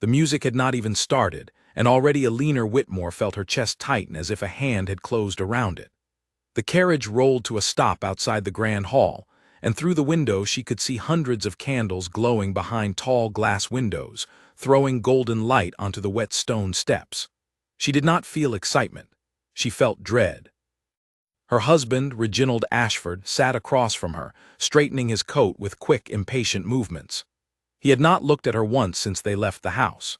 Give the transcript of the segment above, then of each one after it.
The music had not even started, and already Alina Whitmore felt her chest tighten as if a hand had closed around it. The carriage rolled to a stop outside the grand hall, and through the window she could see hundreds of candles glowing behind tall glass windows, throwing golden light onto the wet stone steps. She did not feel excitement. She felt dread. Her husband, Reginald Ashford, sat across from her, straightening his coat with quick, impatient movements. He had not looked at her once since they left the house.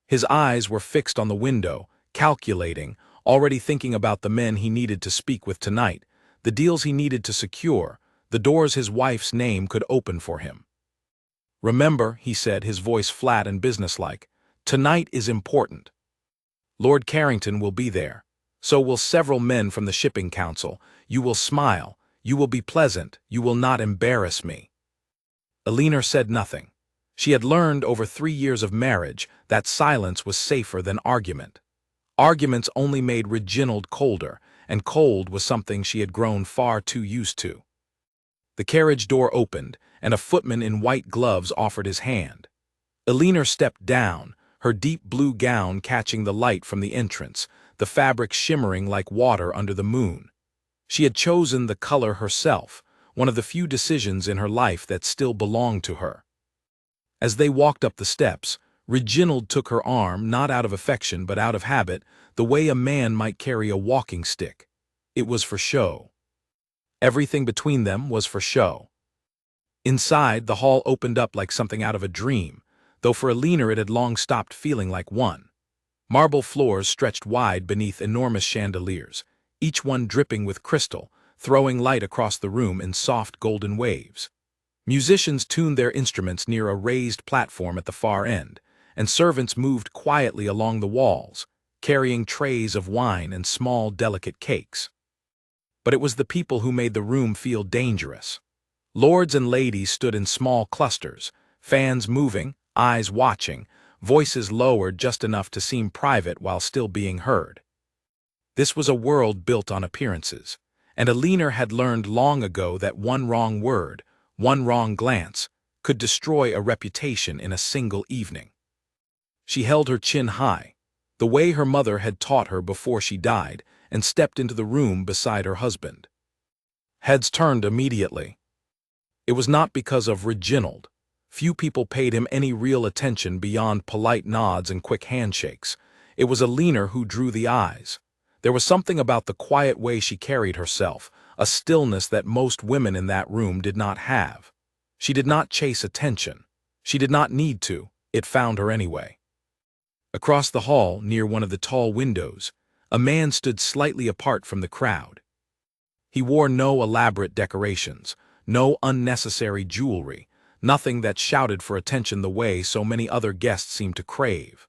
His eyes were fixed on the window, calculating, already thinking about the men he needed to speak with tonight, the deals he needed to secure, the doors his wife's name could open for him. "Remember," he said, his voice flat and businesslike, "tonight is important. Lord Carrington will be there. So will several men from the Shipping Council. You will smile. You will be pleasant. You will not embarrass me." Alina said nothing. She had learned over 3 years of marriage that silence was safer than argument. Arguments only made Reginald colder, and cold was something she had grown far too used to. The carriage door opened, and a footman in white gloves offered his hand. Alina stepped down, her deep blue gown catching the light from the entrance, the fabric shimmering like water under the moon. She had chosen the color herself, one of the few decisions in her life that still belonged to her. As they walked up the steps, Reginald took her arm, not out of affection but out of habit, the way a man might carry a walking stick. It was for show. Everything between them was for show. Inside, the hall opened up like something out of a dream, though for Alina it had long stopped feeling like one. Marble floors stretched wide beneath enormous chandeliers, each one dripping with crystal, throwing light across the room in soft golden waves. Musicians tuned their instruments near a raised platform at the far end, and servants moved quietly along the walls, carrying trays of wine and small, delicate cakes. But it was the people who made the room feel dangerous. Lords and ladies stood in small clusters, fans moving, eyes watching, voices lowered just enough to seem private while still being heard. This was a world built on appearances, and Alina had learned long ago that one wrong word, one wrong glance, could destroy a reputation in a single evening. She held her chin high, the way her mother had taught her before she died, and stepped into the room beside her husband. Heads turned immediately. It was not because of Reginald. Few people paid him any real attention beyond polite nods and quick handshakes. It was Alina who drew the eyes. There was something about the quiet way she carried herself, a stillness that most women in that room did not have. She did not chase attention. She did not need to. It found her anyway. Across the hall, near one of the tall windows, a man stood slightly apart from the crowd. He wore no elaborate decorations, no unnecessary jewelry, nothing that shouted for attention the way so many other guests seemed to crave.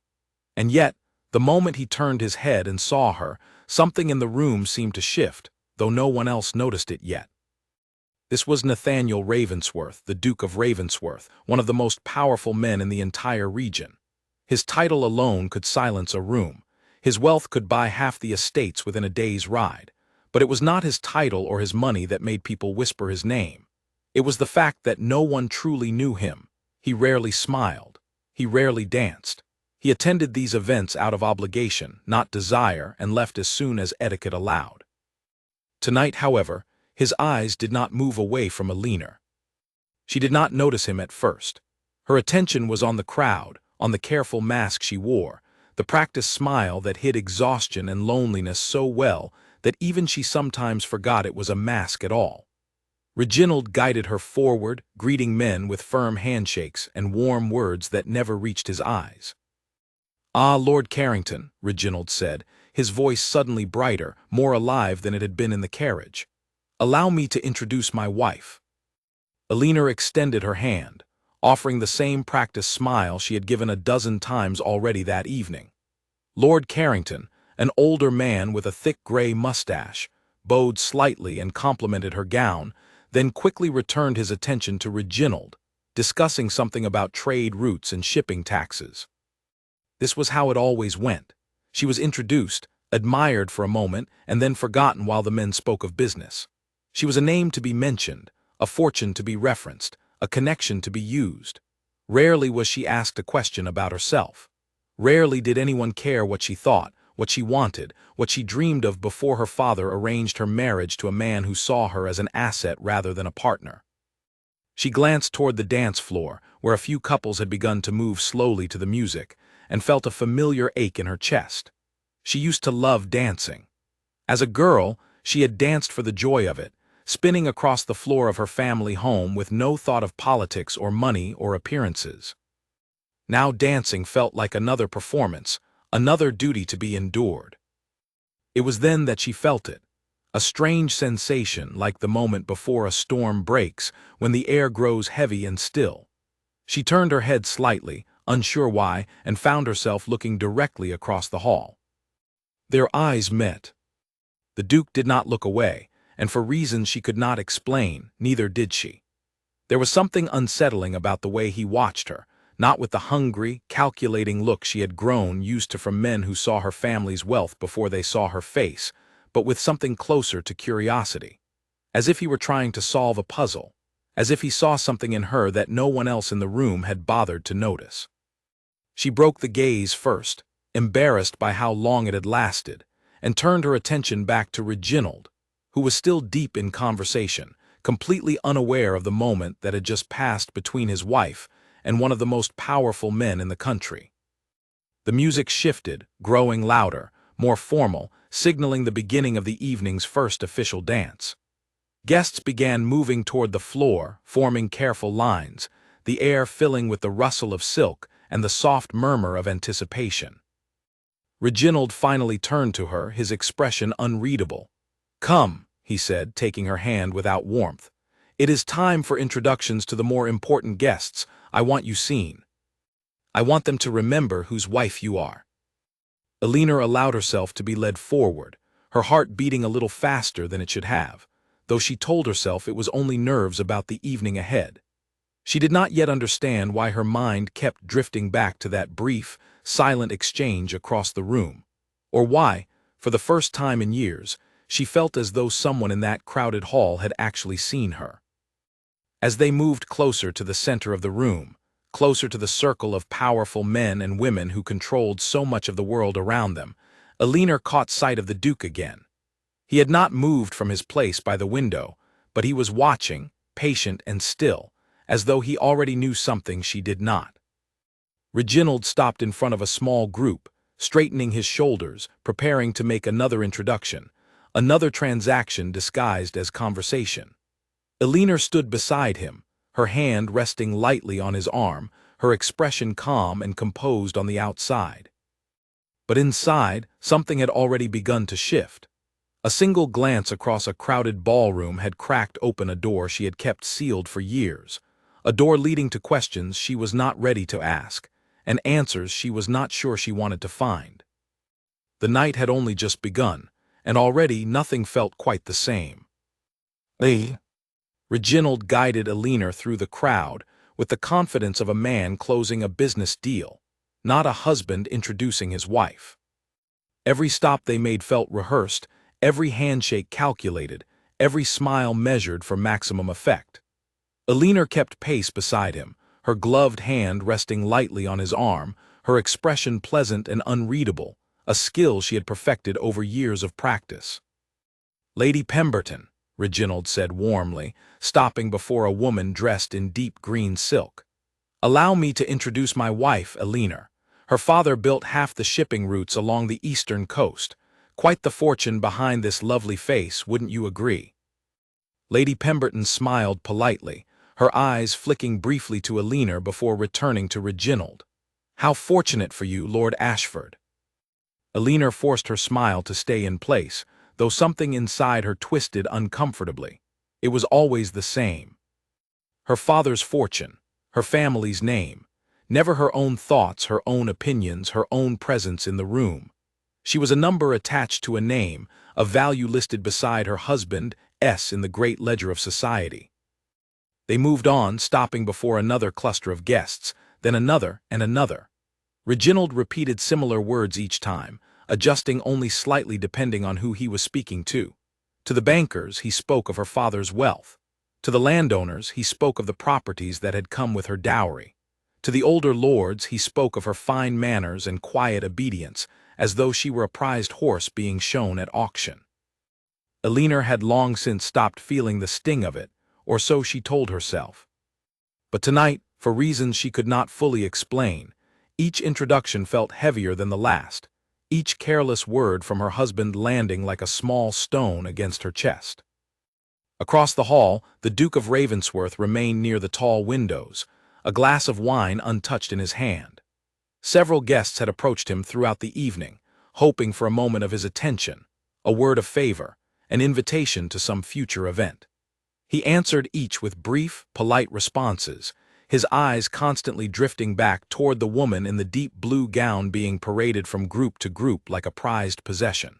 And yet, the moment he turned his head and saw her, something in the room seemed to shift, though no one else noticed it yet. This was Nathaniel Ravensworth, the Duke of Ravensworth, one of the most powerful men in the entire region. His title alone could silence a room. His wealth could buy half the estates within a day's ride. But it was not his title or his money that made people whisper his name. It was the fact that no one truly knew him. He rarely smiled. He rarely danced. He attended these events out of obligation, not desire, and left as soon as etiquette allowed. Tonight, however, his eyes did not move away from Alina. She did not notice him at first. Her attention was on the crowd, on the careful mask she wore, the practiced smile that hid exhaustion and loneliness so well that even she sometimes forgot it was a mask at all. Reginald guided her forward, greeting men with firm handshakes and warm words that never reached his eyes. "Ah, Lord Carrington," Reginald said, his voice suddenly brighter, more alive than it had been in the carriage. "Allow me to introduce my wife." Alina extended her hand, offering the same practiced smile she had given a dozen times already that evening. Lord Carrington, an older man with a thick gray mustache, bowed slightly and complimented her gown, then quickly returned his attention to Reginald, discussing something about trade routes and shipping taxes. This was how it always went. She was introduced, admired for a moment, and then forgotten while the men spoke of business. She was a name to be mentioned, a fortune to be referenced, a connection to be used. Rarely was she asked a question about herself. Rarely did anyone care what she thought, what she wanted, what she dreamed of before her father arranged her marriage to a man who saw her as an asset rather than a partner. She glanced toward the dance floor, where a few couples had begun to move slowly to the music, and felt a familiar ache in her chest. She used to love dancing. As a girl, she had danced for the joy of it, spinning across the floor of her family home with no thought of politics or money or appearances. Now dancing felt like another performance, another duty to be endured. It was then that she felt it, a strange sensation like the moment before a storm breaks, when the air grows heavy and still. She turned her head slightly, unsure why, and found herself looking directly across the hall. Their eyes met. The Duke did not look away, and for reasons she could not explain, neither did she. There was something unsettling about the way he watched her, not with the hungry, calculating look she had grown used to from men who saw her family's wealth before they saw her face, but with something closer to curiosity. As if he were trying to solve a puzzle, as if he saw something in her that no one else in the room had bothered to notice. She broke the gaze first, embarrassed by how long it had lasted, and turned her attention back to Reginald, who was still deep in conversation, completely unaware of the moment that had just passed between his wife and one of the most powerful men in the country. The music shifted, growing louder, more formal, signaling the beginning of the evening's first official dance. Guests began moving toward the floor, forming careful lines, the air filling with the rustle of silk and the soft murmur of anticipation. Reginald finally turned to her, his expression unreadable. "Come," he said, taking her hand without warmth. "It is time for introductions to the more important guests. I want you seen. I want them to remember whose wife you are." Elinor allowed herself to be led forward, her heart beating a little faster than it should have, though she told herself it was only nerves about the evening ahead. She did not yet understand why her mind kept drifting back to that brief, silent exchange across the room, or why, for the first time in years, she felt as though someone in that crowded hall had actually seen her. As they moved closer to the center of the room, closer to the circle of powerful men and women who controlled so much of the world around them, Elinor caught sight of the Duke again. He had not moved from his place by the window, but he was watching, patient and still, as though he already knew something she did not. Reginald stopped in front of a small group, straightening his shoulders, preparing to make another introduction, another transaction disguised as conversation. Elinor stood beside him, her hand resting lightly on his arm, her expression calm and composed on the outside. But inside, something had already begun to shift. A single glance across a crowded ballroom had cracked open a door she had kept sealed for years, a door leading to questions she was not ready to ask, and answers she was not sure she wanted to find. The night had only just begun, and already nothing felt quite the same. Reginald guided Elinor through the crowd with the confidence of a man closing a business deal, not a husband introducing his wife. Every stop they made felt rehearsed, every handshake calculated, every smile measured for maximum effect. Elinor kept pace beside him, her gloved hand resting lightly on his arm, her expression pleasant and unreadable, a skill she had perfected over years of practice. "Lady Pemberton," Reginald said warmly, stopping before a woman dressed in deep green silk. "Allow me to introduce my wife, Elinor. Her father built half the shipping routes along the eastern coast. Quite the fortune behind this lovely face, wouldn't you agree?" Lady Pemberton smiled politely, her eyes flicking briefly to Elinor before returning to Reginald. "How fortunate for you, Lord Ashford." Elinor forced her smile to stay in place, though something inside her twisted uncomfortably. It was always the same. Her father's fortune, her family's name, never her own thoughts, her own opinions, her own presence in the room. She was a number attached to a name, a value listed beside her husband, S, in the great ledger of society. They moved on, stopping before another cluster of guests, then another and another. Reginald repeated similar words each time, adjusting only slightly depending on who he was speaking to. To the bankers, he spoke of her father's wealth. To the landowners, he spoke of the properties that had come with her dowry. To the older lords he spoke of her fine manners and quiet obedience, as though she were a prized horse being shown at auction. Elinor had long since stopped feeling the sting of it, or so she told herself. But tonight, for reasons she could not fully explain, each introduction felt heavier than the last, each careless word from her husband landing like a small stone against her chest. Across the hall, the Duke of Ravensworth remained near the tall windows, a glass of wine untouched in his hand. Several guests had approached him throughout the evening, hoping for a moment of his attention, a word of favor, an invitation to some future event. He answered each with brief, polite responses, his eyes constantly drifting back toward the woman in the deep blue gown being paraded from group to group like a prized possession.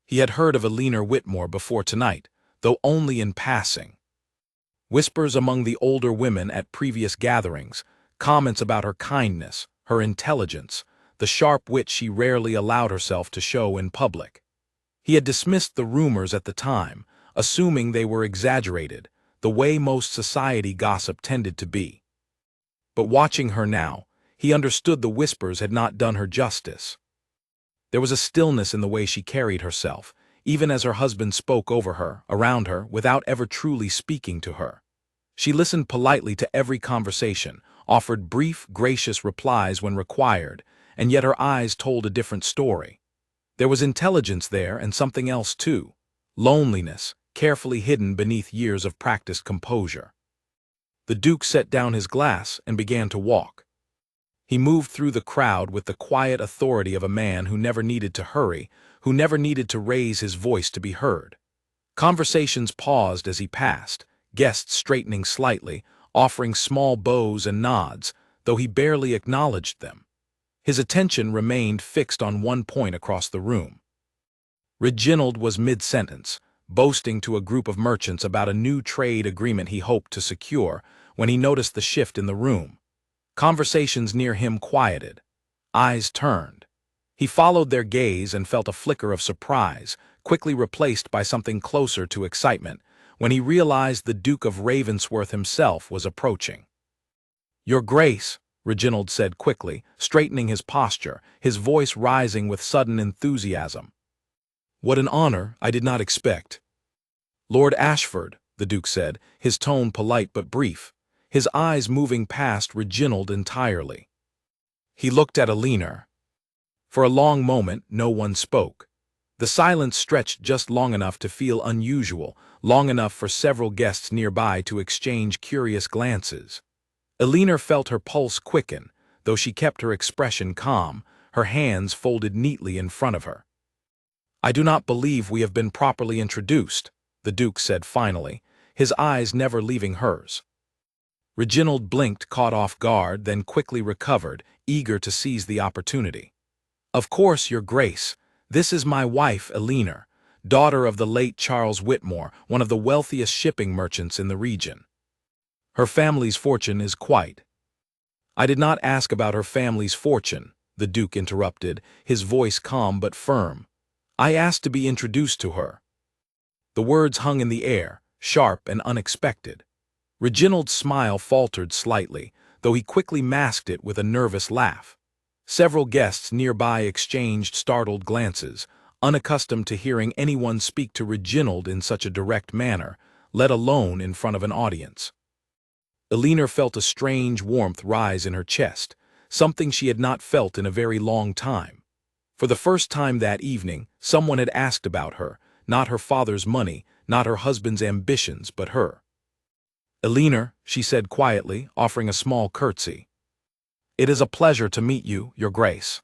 He had heard of Elinor Whitmore before tonight, though only in passing. Whispers among the older women at previous gatherings, comments about her kindness, her intelligence, the sharp wit she rarely allowed herself to show in public. He had dismissed the rumors at the time, assuming they were exaggerated, the way most society gossip tended to be. But watching her now, he understood the whispers had not done her justice. There was a stillness in the way she carried herself, even as her husband spoke over her, around her, without ever truly speaking to her. She listened politely to every conversation, offered brief, gracious replies when required, and yet her eyes told a different story. There was intelligence there and something else too, loneliness, carefully hidden beneath years of practiced composure. The Duke set down his glass and began to walk. He moved through the crowd with the quiet authority of a man who never needed to hurry, who never needed to raise his voice to be heard. Conversations paused as he passed, guests straightening slightly, offering small bows and nods, though he barely acknowledged them. His attention remained fixed on one point across the room. Reginald was mid-sentence, boasting to a group of merchants about a new trade agreement he hoped to secure, when he noticed the shift in the room. Conversations near him quieted. Eyes turned. He followed their gaze and felt a flicker of surprise, quickly replaced by something closer to excitement, when he realized the Duke of Ravensworth himself was approaching. "Your Grace," Reginald said quickly, straightening his posture, his voice rising with sudden enthusiasm. "What an honor I did not expect." "Lord Ashford," the Duke said, his tone polite but brief, his eyes moving past Reginald entirely. He looked at Elinor. For a long moment, no one spoke. The silence stretched just long enough to feel unusual, long enough for several guests nearby to exchange curious glances. Elinor felt her pulse quicken, though she kept her expression calm, her hands folded neatly in front of her. "I do not believe we have been properly introduced," the Duke said finally, his eyes never leaving hers. Reginald blinked, caught off guard, then quickly recovered, eager to seize the opportunity. "Of course, Your Grace. This is my wife, Elinor, daughter of the late Charles Whitmore, one of the wealthiest shipping merchants in the region. Her family's fortune is quite—" "I did not ask about her family's fortune," the Duke interrupted, his voice calm but firm. "I asked to be introduced to her." The words hung in the air, sharp and unexpected. Reginald's smile faltered slightly, though he quickly masked it with a nervous laugh. Several guests nearby exchanged startled glances, unaccustomed to hearing anyone speak to Reginald in such a direct manner, let alone in front of an audience. Elinor felt a strange warmth rise in her chest, something she had not felt in a very long time. For the first time that evening, someone had asked about her, not her father's money, not her husband's ambitions, but her. "Elinor," she said quietly, offering a small curtsy. "It is a pleasure to meet you, Your Grace."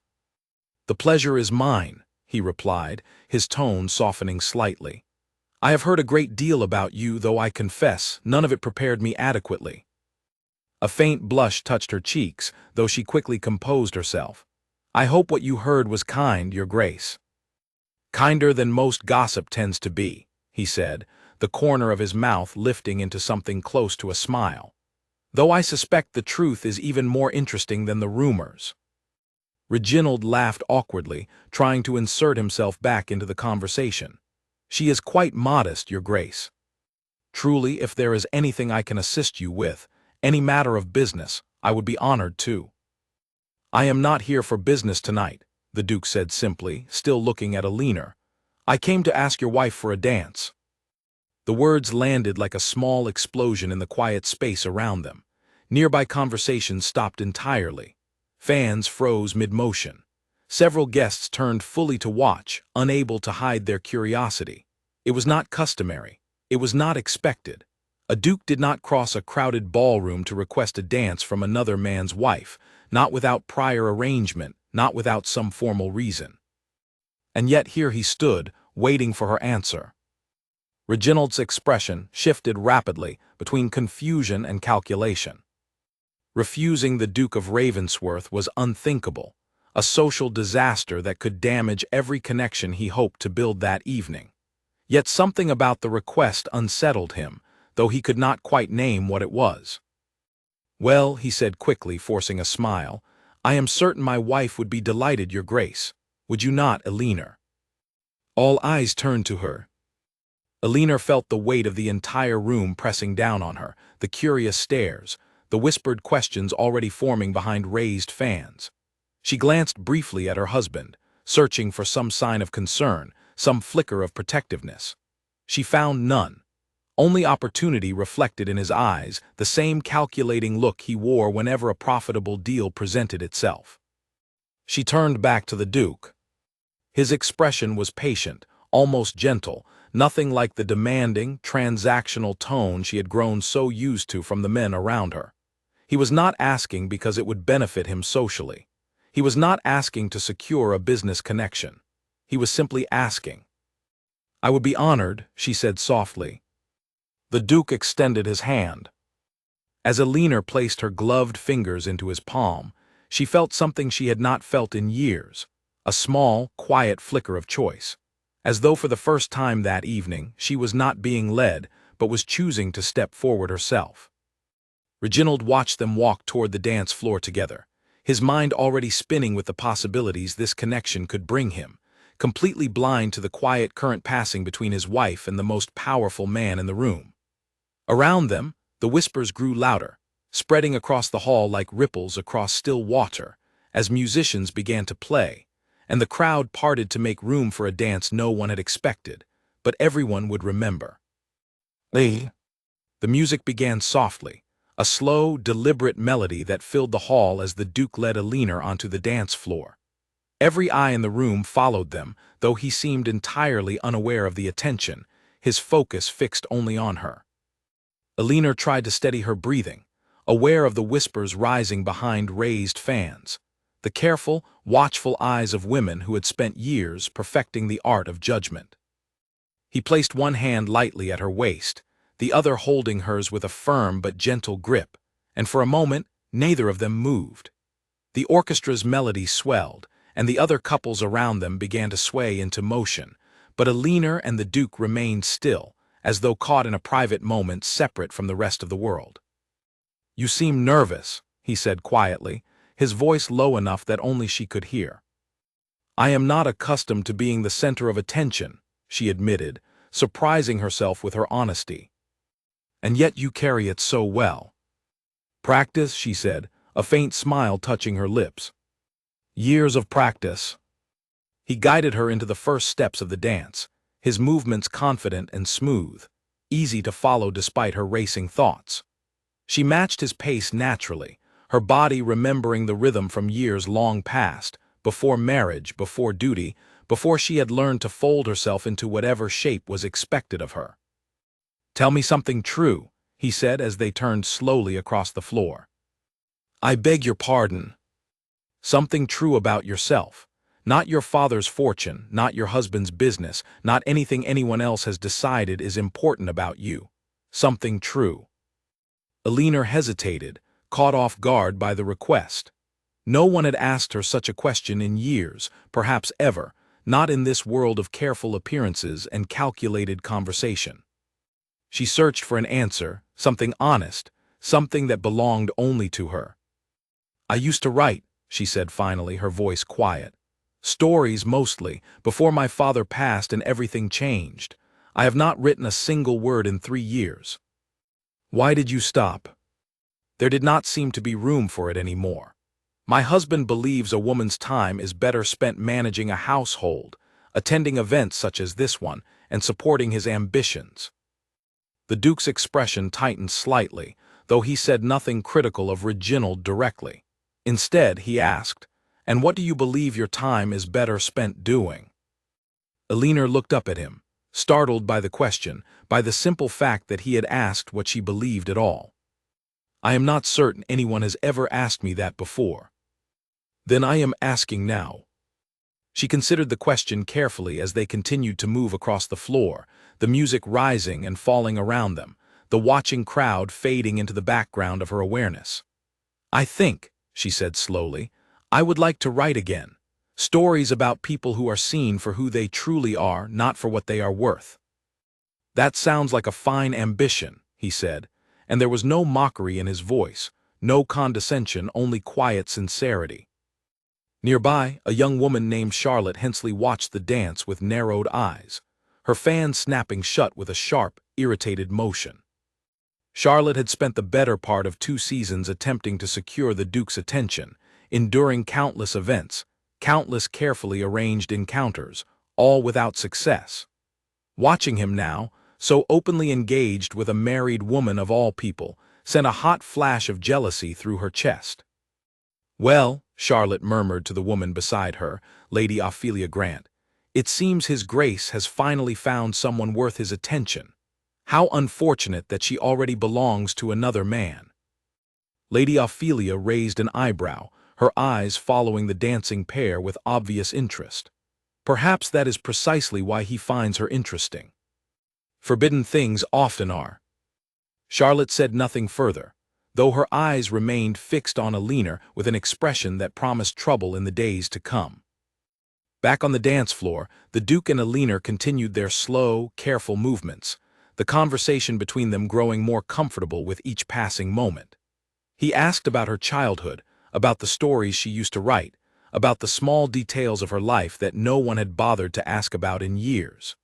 "The pleasure is mine," he replied, his tone softening slightly. "I have heard a great deal about you, though I confess none of it prepared me adequately." A faint blush touched her cheeks, though she quickly composed herself. "I hope what you heard was kind, Your Grace." "Kinder than most gossip tends to be," he said, the corner of his mouth lifting into something close to a smile. "Though I suspect the truth is even more interesting than the rumors." Reginald laughed awkwardly, trying to insert himself back into the conversation. "She is quite modest, Your Grace." "Truly, if there is anything I can assist you with, any matter of business, I would be honored too. I am not here for business tonight, the Duke said simply, still looking at Alina. I came to ask your wife for a dance. The words landed like a small explosion in the quiet space around them. Nearby conversations stopped entirely. Fans froze mid-motion. Several guests turned fully to watch, unable to hide their curiosity. It was not customary. It was not expected. A duke did not cross a crowded ballroom to request a dance from another man's wife, not without prior arrangement, not without some formal reason. And yet here he stood, waiting for her answer. Reginald's expression shifted rapidly between confusion and calculation. Refusing the Duke of Ravensworth was unthinkable, a social disaster that could damage every connection he hoped to build that evening. Yet something about the request unsettled him, though he could not quite name what it was. Well, he said quickly, forcing a smile, I am certain my wife would be delighted, Your Grace. Would you not, Alina? All eyes turned to her. Alina felt the weight of the entire room pressing down on her, the curious stares, the whispered questions already forming behind raised fans. She glanced briefly at her husband, searching for some sign of concern, some flicker of protectiveness. She found none. Only opportunity reflected in his eyes, the same calculating look he wore whenever a profitable deal presented itself. She turned back to the Duke. His expression was patient, almost gentle, nothing like the demanding, transactional tone she had grown so used to from the men around her. He was not asking because it would benefit him socially. He was not asking to secure a business connection. He was simply asking. I would be honored, she said softly. The Duke extended his hand. As Alina placed her gloved fingers into his palm, she felt something she had not felt in years, a small, quiet flicker of choice. As though for the first time that evening, she was not being led, but was choosing to step forward herself. Reginald watched them walk toward the dance floor together, his mind already spinning with the possibilities this connection could bring him, completely blind to the quiet current passing between his wife and the most powerful man in the room. Around them, the whispers grew louder, spreading across the hall like ripples across still water, as musicians began to play, and the crowd parted to make room for a dance no one had expected, but everyone would remember. The music began softly, a slow, deliberate melody that filled the hall as the Duke led Alina onto the dance floor. Every eye in the room followed them, though he seemed entirely unaware of the attention, his focus fixed only on her. Alina tried to steady her breathing, aware of the whispers rising behind raised fans, the careful, watchful eyes of women who had spent years perfecting the art of judgment. He placed one hand lightly at her waist, the other holding hers with a firm but gentle grip, and for a moment neither of them moved. The orchestra's melody swelled, and the other couples around them began to sway into motion, but Alina and the Duke remained still, as though caught in a private moment separate from the rest of the world. You seem nervous, he said quietly, his voice low enough that only she could hear. I am not accustomed to being the center of attention, she admitted, surprising herself with her honesty. And yet you carry it so well. Practice, she said, a faint smile touching her lips. Years of practice. He guided her into the first steps of the dance, his movements confident and smooth, easy to follow despite her racing thoughts. She matched his pace naturally, her body remembering the rhythm from years long past, before marriage, before duty, before she had learned to fold herself into whatever shape was expected of her. Tell me something true, he said as they turned slowly across the floor. I beg your pardon. Something true about yourself. Not your father's fortune, not your husband's business, not anything anyone else has decided is important about you. Something true. Alina hesitated, caught off guard by the request. No one had asked her such a question in years, perhaps ever, not in this world of careful appearances and calculated conversation. She searched for an answer, something honest, something that belonged only to her. I used to write, she said finally, her voice quiet. Stories mostly, before my father passed and everything changed. I have not written a single word in 3 years. Why did you stop? There did not seem to be room for it anymore. My husband believes a woman's time is better spent managing a household, attending events such as this one, and supporting his ambitions. The Duke's expression tightened slightly, though he said nothing critical of Reginald directly. Instead, he asked, "And what do you believe your time is better spent doing?" Elinor looked up at him, startled by the question, by the simple fact that he had asked what she believed at all. "I am not certain anyone has ever asked me that before." "Then I am asking now." She considered the question carefully as they continued to move across the floor, the music rising and falling around them, the watching crowd fading into the background of her awareness. "I think," she said slowly, "I would like to write again. Stories about people who are seen for who they truly are, not for what they are worth." "That sounds like a fine ambition," he said, and there was no mockery in his voice, no condescension, only quiet sincerity. Nearby, a young woman named Charlotte Hensley watched the dance with narrowed eyes, her fan snapping shut with a sharp, irritated motion. Charlotte had spent the better part of 2 seasons attempting to secure the Duke's attention, enduring countless events, countless carefully arranged encounters, all without success. Watching him now, so openly engaged with a married woman of all people, sent a hot flash of jealousy through her chest. "Well," Charlotte murmured to the woman beside her, Lady Ophelia Grant, "it seems His Grace has finally found someone worth his attention. How unfortunate that she already belongs to another man." Lady Ophelia raised an eyebrow, her eyes following the dancing pair with obvious interest. "Perhaps that is precisely why he finds her interesting. Forbidden things often are." Charlotte said nothing further, though her eyes remained fixed on Elinor with an expression that promised trouble in the days to come. Back on the dance floor, the Duke and Elinor continued their slow, careful movements, the conversation between them growing more comfortable with each passing moment. He asked about her childhood, about the stories she used to write, about the small details of her life that no one had bothered to ask about in years.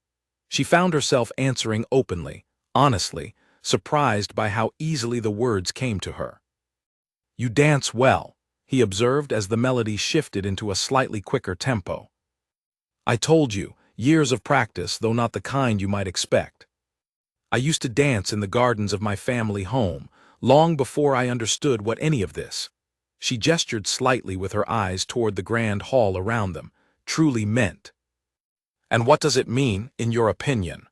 She found herself answering openly, honestly, surprised by how easily the words came to her. "You dance well," he observed as the melody shifted into a slightly quicker tempo. "I told you, years of practice, though not the kind you might expect. I used to dance in the gardens of my family home, long before I understood what any of this," she gestured slightly with her eyes toward the grand hall around them, "truly meant." "And what does it mean, in your opinion?"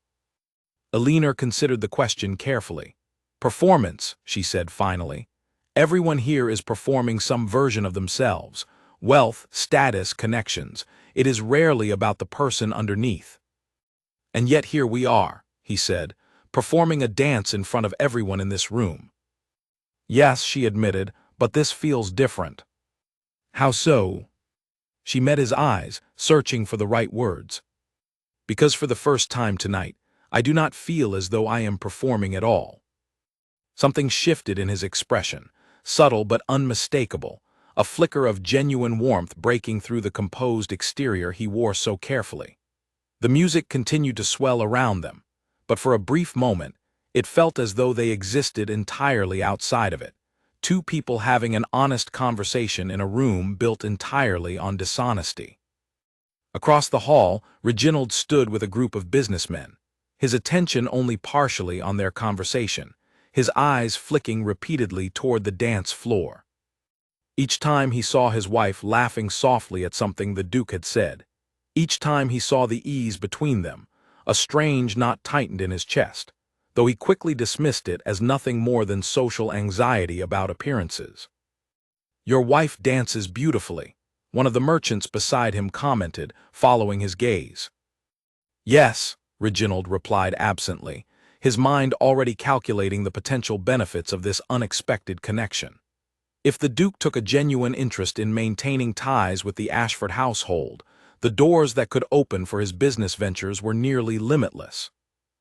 Elinor considered the question carefully. "Performance," she said finally. "Everyone here is performing some version of themselves. Wealth, status, connections. It is rarely about the person underneath." "And yet here we are," he said, "performing a dance in front of everyone in this room." "Yes," she admitted, "but this feels different." "How so?" She met his eyes, searching for the right words. "Because for the first time tonight, I do not feel as though I am performing at all." Something shifted in his expression, subtle but unmistakable, a flicker of genuine warmth breaking through the composed exterior he wore so carefully. The music continued to swell around them, but for a brief moment, it felt as though they existed entirely outside of it, 2 people having an honest conversation in a room built entirely on dishonesty. Across the hall, Reginald stood with a group of businessmen, his attention only partially on their conversation, his eyes flicking repeatedly toward the dance floor. Each time he saw his wife laughing softly at something the Duke had said, each time he saw the ease between them, a strange knot tightened in his chest, though he quickly dismissed it as nothing more than social anxiety about appearances. "Your wife dances beautifully," one of the merchants beside him commented, following his gaze. "Yes," Reginald replied absently, his mind already calculating the potential benefits of this unexpected connection. If the Duke took a genuine interest in maintaining ties with the Ashford household, the doors that could open for his business ventures were nearly limitless.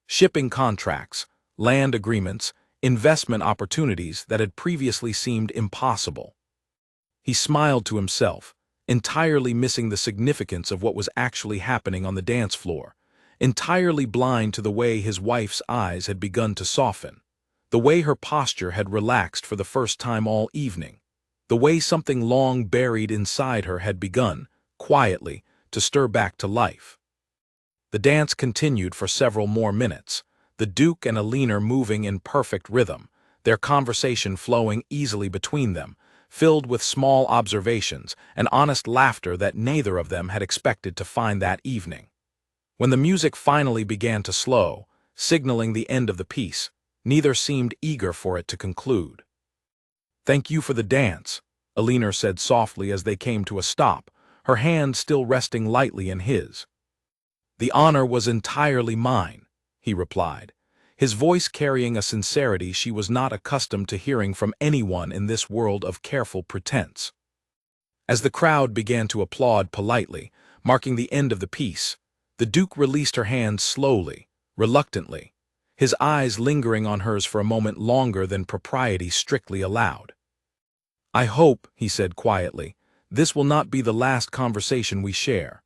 Shipping contracts, land agreements, investment opportunities that had previously seemed impossible. He smiled to himself, entirely missing the significance of what was actually happening on the dance floor, entirely blind to the way his wife's eyes had begun to soften, the way her posture had relaxed for the first time all evening, the way something long buried inside her had begun, quietly, to stir back to life. The dance continued for several more minutes, the Duke and Alina moving in perfect rhythm, their conversation flowing easily between them, filled with small observations and honest laughter that neither of them had expected to find that evening. When the music finally began to slow, signaling the end of the piece, neither seemed eager for it to conclude. "Thank you for the dance," Alina said softly as they came to a stop, her hand still resting lightly in his. "The honor was entirely mine," he replied, his voice carrying a sincerity she was not accustomed to hearing from anyone in this world of careful pretense. As the crowd began to applaud politely, marking the end of the piece, the Duke released her hand slowly, reluctantly, his eyes lingering on hers for a moment longer than propriety strictly allowed. "I hope," he said quietly, "this will not be the last conversation we share."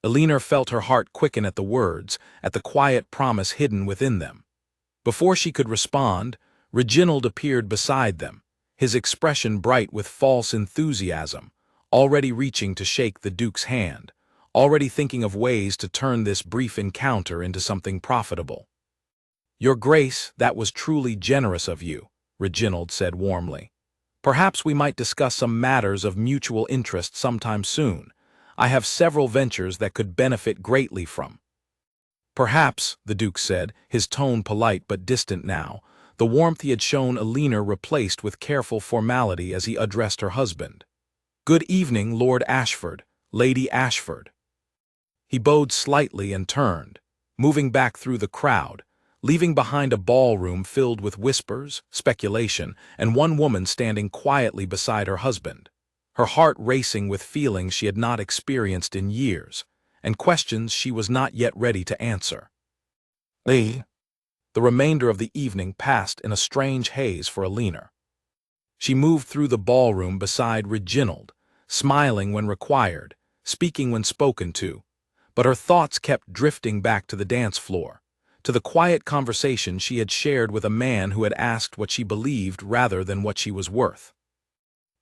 Alina felt her heart quicken at the words, at the quiet promise hidden within them. Before she could respond, Reginald appeared beside them, his expression bright with false enthusiasm, already reaching to shake the Duke's hand, already thinking of ways to turn this brief encounter into something profitable. "Your Grace, that was truly generous of you," Reginald said warmly. "Perhaps we might discuss some matters of mutual interest sometime soon. I have several ventures that could benefit greatly from." "Perhaps," the Duke said, his tone polite but distant now, the warmth he had shown Alina replaced with careful formality as he addressed her husband. "Good evening, Lord Ashford, Lady Ashford." He bowed slightly and turned, moving back through the crowd, leaving behind a ballroom filled with whispers, speculation, and one woman standing quietly beside her husband, her heart racing with feelings she had not experienced in years, and questions she was not yet ready to answer. The remainder of the evening passed in a strange haze for Alina. She moved through the ballroom beside Reginald, smiling when required, speaking when spoken to, but her thoughts kept drifting back to the dance floor, to the quiet conversation she had shared with a man who had asked what she believed rather than what she was worth.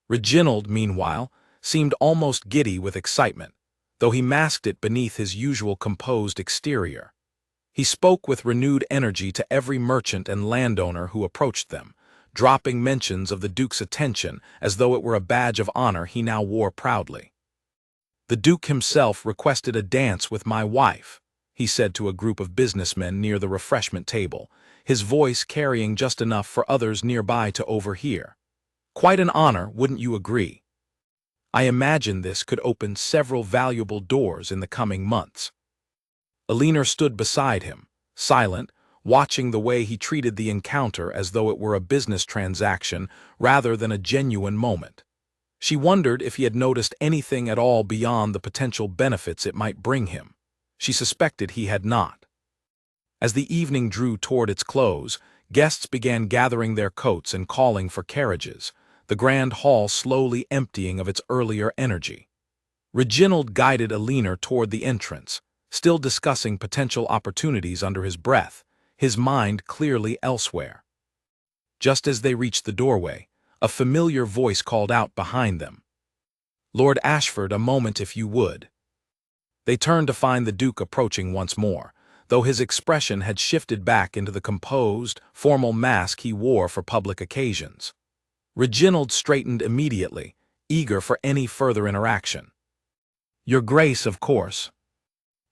Reginald, meanwhile, seemed almost giddy with excitement, though he masked it beneath his usual composed exterior. He spoke with renewed energy to every merchant and landowner who approached them, dropping mentions of the Duke's attention as though it were a badge of honor he now wore proudly. "The Duke himself requested a dance with my wife," he said to a group of businessmen near the refreshment table, his voice carrying just enough for others nearby to overhear. "Quite an honor, wouldn't you agree? I imagine this could open several valuable doors in the coming months." Alina stood beside him, silent, watching the way he treated the encounter as though it were a business transaction rather than a genuine moment. She wondered if he had noticed anything at all beyond the potential benefits it might bring him. She suspected he had not. As the evening drew toward its close, guests began gathering their coats and calling for carriages, the grand hall slowly emptying of its earlier energy. Reginald guided Alina toward the entrance, still discussing potential opportunities under his breath, his mind clearly elsewhere. Just as they reached the doorway, a familiar voice called out behind them. "Lord Ashford, a moment if you would." They turned to find the Duke approaching once more, though his expression had shifted back into the composed, formal mask he wore for public occasions. Reginald straightened immediately, eager for any further interaction. "Your Grace, of course."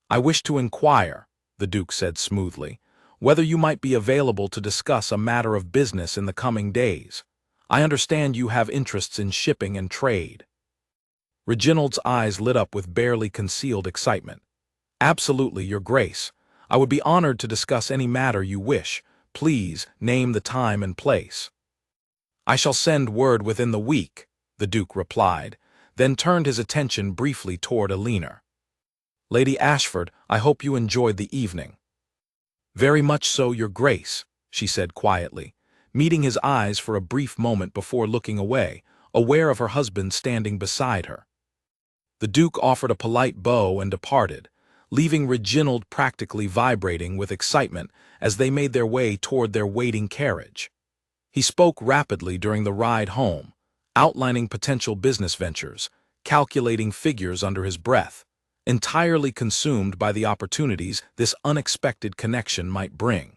"I wish to inquire," the Duke said smoothly, "whether you might be available to discuss a matter of business in the coming days. I understand you have interests in shipping and trade." Reginald's eyes lit up with barely concealed excitement. "Absolutely, Your Grace. I would be honored to discuss any matter you wish. Please name the time and place." "I shall send word within the week," the Duke replied, then turned his attention briefly toward Alina. "Lady Ashford, I hope you enjoyed the evening." "Very much so, Your Grace," she said quietly, meeting his eyes for a brief moment before looking away, aware of her husband standing beside her. The Duke offered a polite bow and departed, leaving Reginald practically vibrating with excitement as they made their way toward their waiting carriage. He spoke rapidly during the ride home, outlining potential business ventures, calculating figures under his breath, entirely consumed by the opportunities this unexpected connection might bring.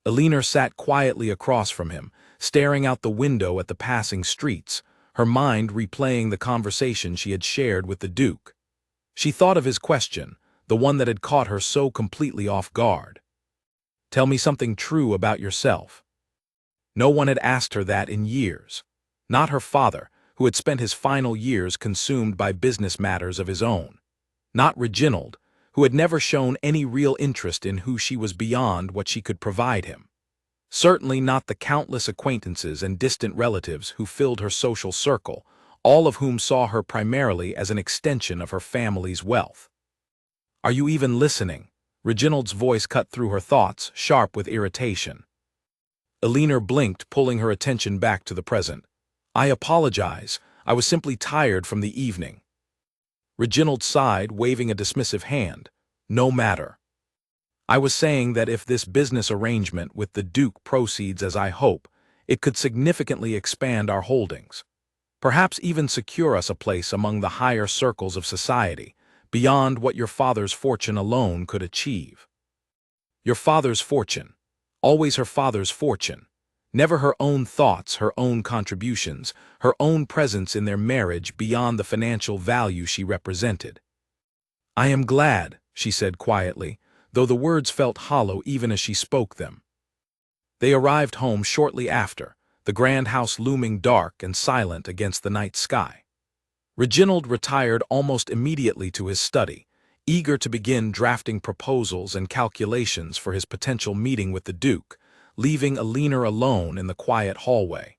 Elinor sat quietly across from him, staring out the window at the passing streets, her mind replaying the conversation she had shared with the Duke. She thought of his question, the one that had caught her so completely off guard. "Tell me something true about yourself." No one had asked her that in years. Not her father, who had spent his final years consumed by business matters of his own. Not Reginald, who had never shown any real interest in who she was beyond what she could provide him. Certainly not the countless acquaintances and distant relatives who filled her social circle, all of whom saw her primarily as an extension of her family's wealth. "Are you even listening?" Reginald's voice cut through her thoughts, sharp with irritation. Elinor blinked, pulling her attention back to the present. "I apologize. I was simply tired from the evening." Reginald sighed, waving a dismissive hand. "No matter. I was saying that if this business arrangement with the Duke proceeds as I hope, it could significantly expand our holdings. Perhaps even secure us a place among the higher circles of society, beyond what your father's fortune alone could achieve." Your father's fortune. Always her father's fortune. Never her own thoughts, her own contributions, her own presence in their marriage beyond the financial value she represented. "I am glad," she said quietly, though the words felt hollow even as she spoke them. They arrived home shortly after, the grand house looming dark and silent against the night sky. Reginald retired almost immediately to his study, eager to begin drafting proposals and calculations for his potential meeting with the Duke, leaving Elinor alone in the quiet hallway.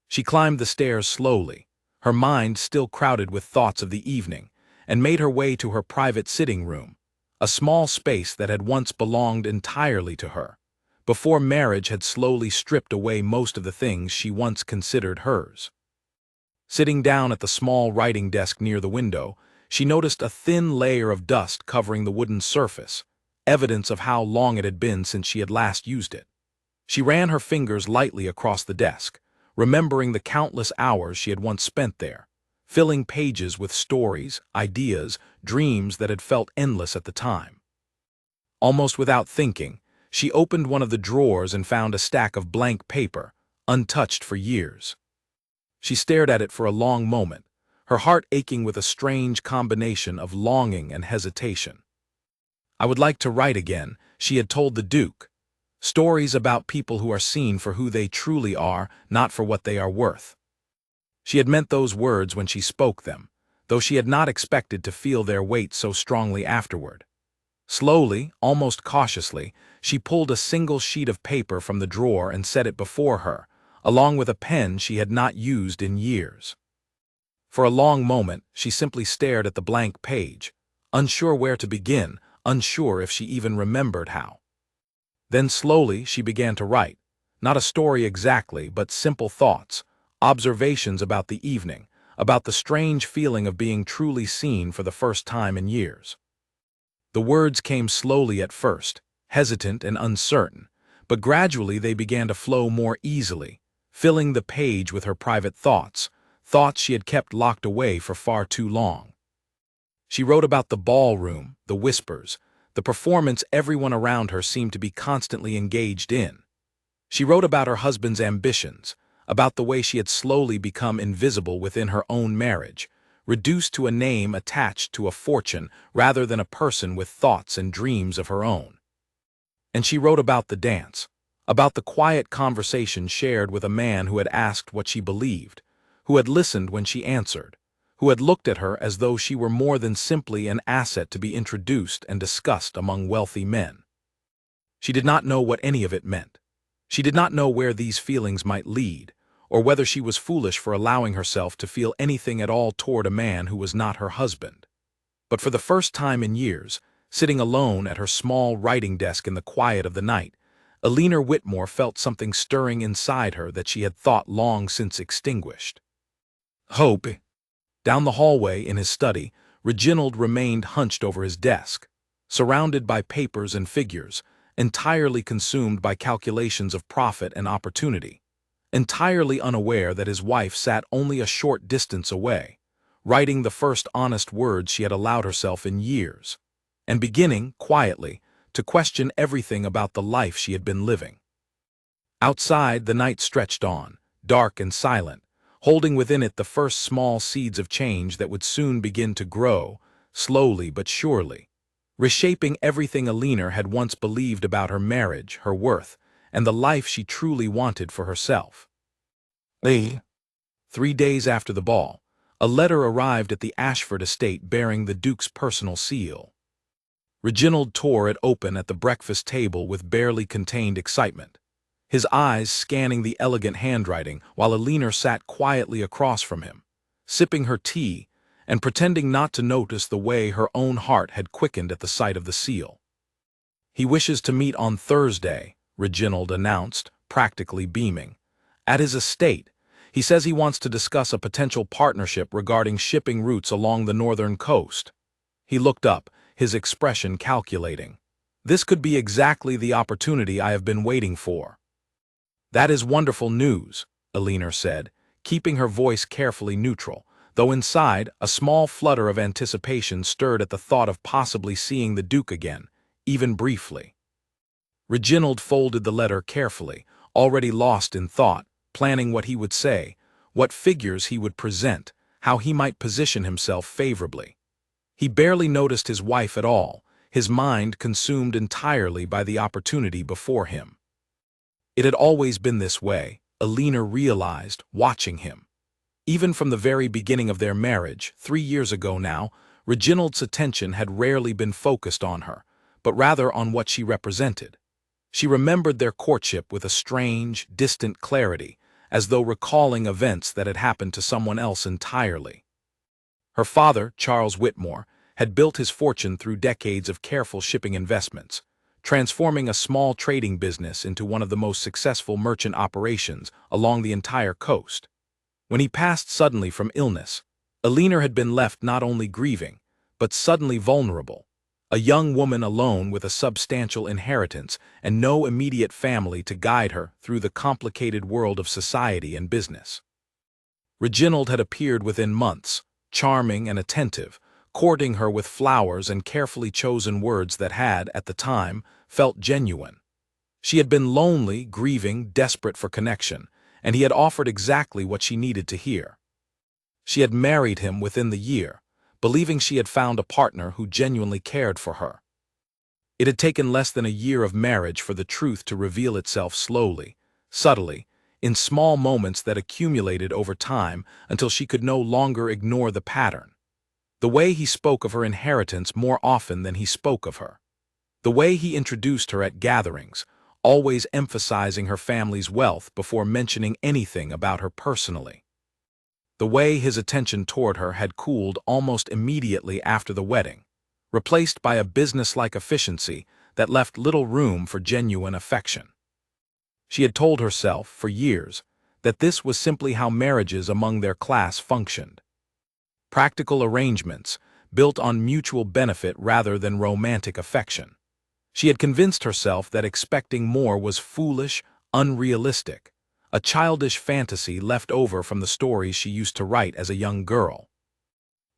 She climbed the stairs slowly, her mind still crowded with thoughts of the evening, and made her way to her private sitting room, a small space that had once belonged entirely to her, before marriage had slowly stripped away most of the things she once considered hers. Sitting down at the small writing desk near the window, she noticed a thin layer of dust covering the wooden surface, evidence of how long it had been since she had last used it. She ran her fingers lightly across the desk, remembering the countless hours she had once spent there, filling pages with stories, ideas, dreams that had felt endless at the time. Almost without thinking, she opened one of the drawers and found a stack of blank paper, untouched for years. She stared at it for a long moment, her heart aching with a strange combination of longing and hesitation. "I would like to write again," she had told the Duke. "Stories about people who are seen for who they truly are, not for what they are worth." She had meant those words when she spoke them, though she had not expected to feel their weight so strongly afterward. Slowly, almost cautiously, she pulled a single sheet of paper from the drawer and set it before her, along with a pen she had not used in years. For a long moment, she simply stared at the blank page, unsure where to begin, unsure if she even remembered how. Then slowly she began to write, not a story exactly, but simple thoughts, observations about the evening, about the strange feeling of being truly seen for the first time in years. The words came slowly at first, hesitant and uncertain, but gradually they began to flow more easily, filling the page with her private thoughts, thoughts she had kept locked away for far too long. She wrote about the ballroom, the whispers, the performance everyone around her seemed to be constantly engaged in. She wrote about her husband's ambitions, about the way she had slowly become invisible within her own marriage, reduced to a name attached to a fortune rather than a person with thoughts and dreams of her own. And she wrote about the dance, about the quiet conversation shared with a man who had asked what she believed, who had listened when she answered, who had looked at her as though she were more than simply an asset to be introduced and discussed among wealthy men. She did not know what any of it meant. She did not know where these feelings might lead, or whether she was foolish for allowing herself to feel anything at all toward a man who was not her husband. But for the first time in years, sitting alone at her small writing desk in the quiet of the night, Elinor Whitmore felt something stirring inside her that she had thought long since extinguished. Hope. Down the hallway in his study, Reginald remained hunched over his desk, surrounded by papers and figures, entirely consumed by calculations of profit and opportunity, entirely unaware that his wife sat only a short distance away, writing the first honest words she had allowed herself in years, and beginning, quietly, to question everything about the life she had been living. Outside, the night stretched on, dark and silent, holding within it the first small seeds of change that would soon begin to grow, slowly but surely, reshaping everything Alina had once believed about her marriage, her worth, and the life she truly wanted for herself. 3 days after the ball, a letter arrived at the Ashford estate bearing the Duke's personal seal. Reginald tore it open at the breakfast table with barely contained excitement, his eyes scanning the elegant handwriting while Alina sat quietly across from him, sipping her tea and pretending not to notice the way her own heart had quickened at the sight of the seal. "He wishes to meet on Thursday," Reginald announced, practically beaming. "At his estate. He says he wants to discuss a potential partnership regarding shipping routes along the northern coast." He looked up, his expression calculating. "This could be exactly the opportunity I have been waiting for." "That is wonderful news," Alina said, keeping her voice carefully neutral, though inside a small flutter of anticipation stirred at the thought of possibly seeing the Duke again, even briefly. Reginald folded the letter carefully, already lost in thought, planning what he would say, what figures he would present, how he might position himself favorably. He barely noticed his wife at all, his mind consumed entirely by the opportunity before him. It had always been this way, Alina realized, watching him. Even from the very beginning of their marriage, 3 years ago now, Reginald's attention had rarely been focused on her, but rather on what she represented. She remembered their courtship with a strange, distant clarity, as though recalling events that had happened to someone else entirely. Her father, Charles Whitmore, had built his fortune through decades of careful shipping investments, transforming a small trading business into one of the most successful merchant operations along the entire coast. When he passed suddenly from illness, Alina had been left not only grieving, but suddenly vulnerable, a young woman alone with a substantial inheritance and no immediate family to guide her through the complicated world of society and business. Reginald had appeared within months, charming and attentive, courting her with flowers and carefully chosen words that had, at the time, felt genuine. She had been lonely, grieving, desperate for connection, and he had offered exactly what she needed to hear. She had married him within the year, believing she had found a partner who genuinely cared for her. It had taken less than a year of marriage for the truth to reveal itself slowly, subtly, in small moments that accumulated over time until she could no longer ignore the pattern. The way he spoke of her inheritance more often than he spoke of her. The way he introduced her at gatherings, always emphasizing her family's wealth before mentioning anything about her personally. The way his attention toward her had cooled almost immediately after the wedding, replaced by a businesslike efficiency that left little room for genuine affection. She had told herself, for years, that this was simply how marriages among their class functioned. Practical arrangements, built on mutual benefit rather than romantic affection. She had convinced herself that expecting more was foolish, unrealistic, a childish fantasy left over from the stories she used to write as a young girl.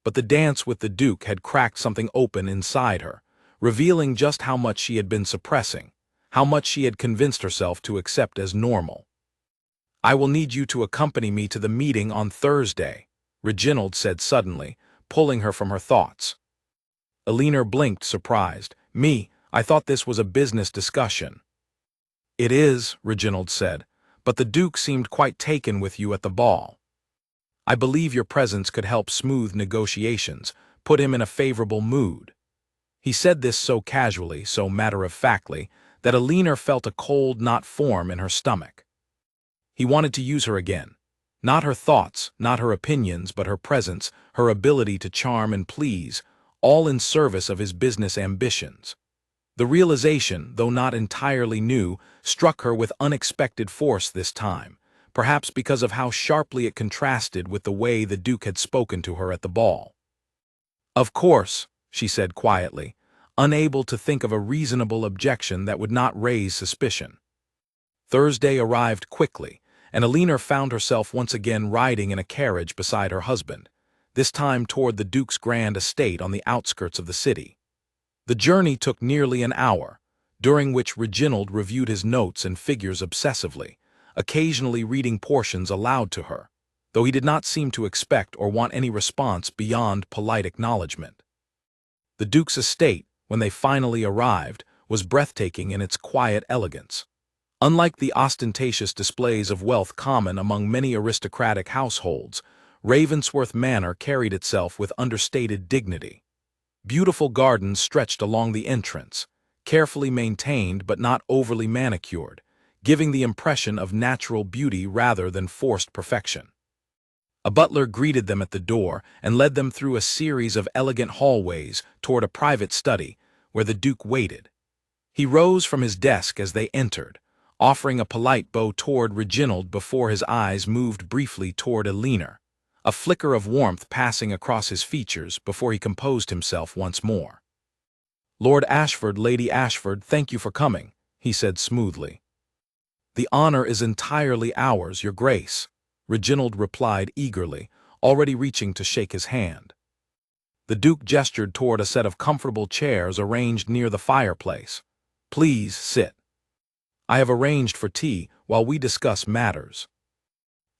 But the dance with the Duke had cracked something open inside her, revealing just how much she had been suppressing, how much she had convinced herself to accept as normal. "I will need you to accompany me to the meeting on Thursday," Reginald said suddenly, pulling her from her thoughts. Alina blinked, surprised. "Me? I thought this was a business discussion." "It is," Reginald said, "but the Duke seemed quite taken with you at the ball. I believe your presence could help smooth negotiations, put him in a favorable mood." He said this so casually, so matter-of-factly, that Alina felt a cold knot form in her stomach. He wanted to use her again. Not her thoughts, not her opinions, but her presence, her ability to charm and please, all in service of his business ambitions. The realization, though not entirely new, struck her with unexpected force this time, perhaps because of how sharply it contrasted with the way the Duke had spoken to her at the ball. Of course, she said quietly, unable to think of a reasonable objection that would not raise suspicion. Thursday arrived quickly, and Alina found herself once again riding in a carriage beside her husband, this time toward the Duke's grand estate on the outskirts of the city. The journey took nearly an hour, during which Reginald reviewed his notes and figures obsessively, occasionally reading portions aloud to her, though he did not seem to expect or want any response beyond polite acknowledgement. The Duke's estate, when they finally arrived, was breathtaking in its quiet elegance. Unlike the ostentatious displays of wealth common among many aristocratic households, Ravensworth Manor carried itself with understated dignity. Beautiful gardens stretched along the entrance, carefully maintained but not overly manicured, giving the impression of natural beauty rather than forced perfection. A butler greeted them at the door and led them through a series of elegant hallways toward a private study, where the Duke waited. He rose from his desk as they entered, offering a polite bow toward Reginald before his eyes moved briefly toward Alina, a flicker of warmth passing across his features before he composed himself once more. "Lord Ashford, Lady Ashford, thank you for coming," he said smoothly. "The honor is entirely ours, Your Grace," Reginald replied eagerly, already reaching to shake his hand. The Duke gestured toward a set of comfortable chairs arranged near the fireplace. "Please sit. I have arranged for tea while we discuss matters."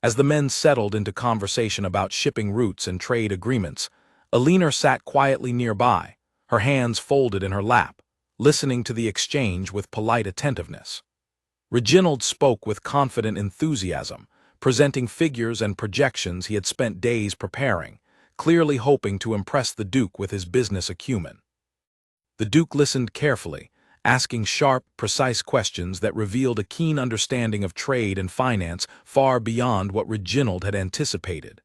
As the men settled into conversation about shipping routes and trade agreements, Alina sat quietly nearby, her hands folded in her lap, listening to the exchange with polite attentiveness. Reginald spoke with confident enthusiasm, presenting figures and projections he had spent days preparing, clearly hoping to impress the Duke with his business acumen. The Duke listened carefully, asking sharp, precise questions that revealed a keen understanding of trade and finance far beyond what Reginald had anticipated.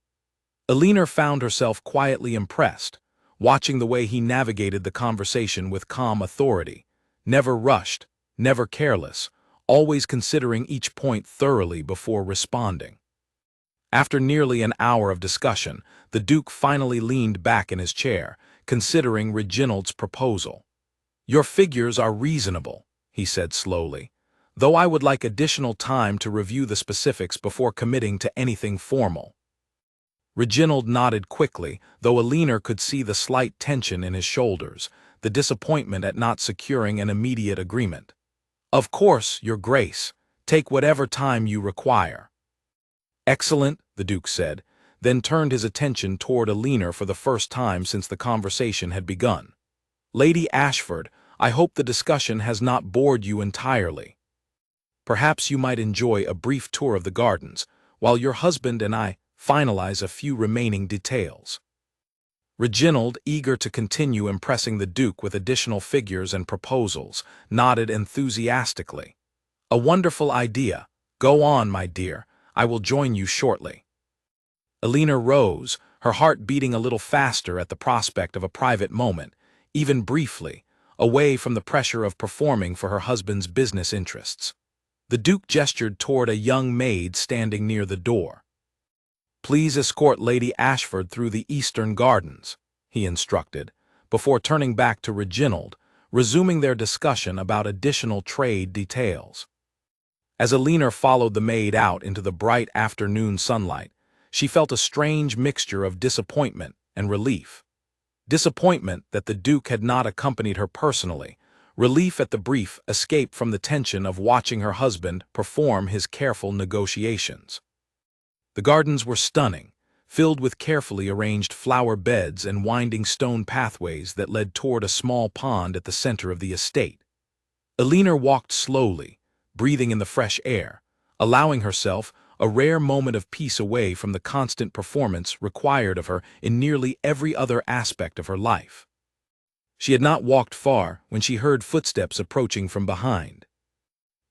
Alina found herself quietly impressed, watching the way he navigated the conversation with calm authority, never rushed, never careless, always considering each point thoroughly before responding. After nearly an hour of discussion, the Duke finally leaned back in his chair, considering Reginald's proposal. "Your figures are reasonable," he said slowly, "though I would like additional time to review the specifics before committing to anything formal." Reginald nodded quickly, though Alina could see the slight tension in his shoulders, the disappointment at not securing an immediate agreement. "Of course, Your Grace. Take whatever time you require." "Excellent," the Duke said, then turned his attention toward Alina for the first time since the conversation had begun. "Lady Ashford, I hope the discussion has not bored you entirely. Perhaps you might enjoy a brief tour of the gardens, while your husband and I finalize a few remaining details." Reginald, eager to continue impressing the Duke with additional figures and proposals, nodded enthusiastically. "A wonderful idea. Go on, my dear. I will join you shortly." Alina rose, her heart beating a little faster at the prospect of a private moment, even briefly, away from the pressure of performing for her husband's business interests. The Duke gestured toward a young maid standing near the door. "Please escort Lady Ashford through the eastern gardens," he instructed, before turning back to Reginald, resuming their discussion about additional trade details. As Alina followed the maid out into the bright afternoon sunlight, she felt a strange mixture of disappointment and relief. Disappointment that the Duke had not accompanied her personally, relief at the brief escape from the tension of watching her husband perform his careful negotiations. The gardens were stunning, filled with carefully arranged flower beds and winding stone pathways that led toward a small pond at the center of the estate. Alina walked slowly, breathing in the fresh air, allowing herself a rare moment of peace away from the constant performance required of her in nearly every other aspect of her life. She had not walked far when she heard footsteps approaching from behind.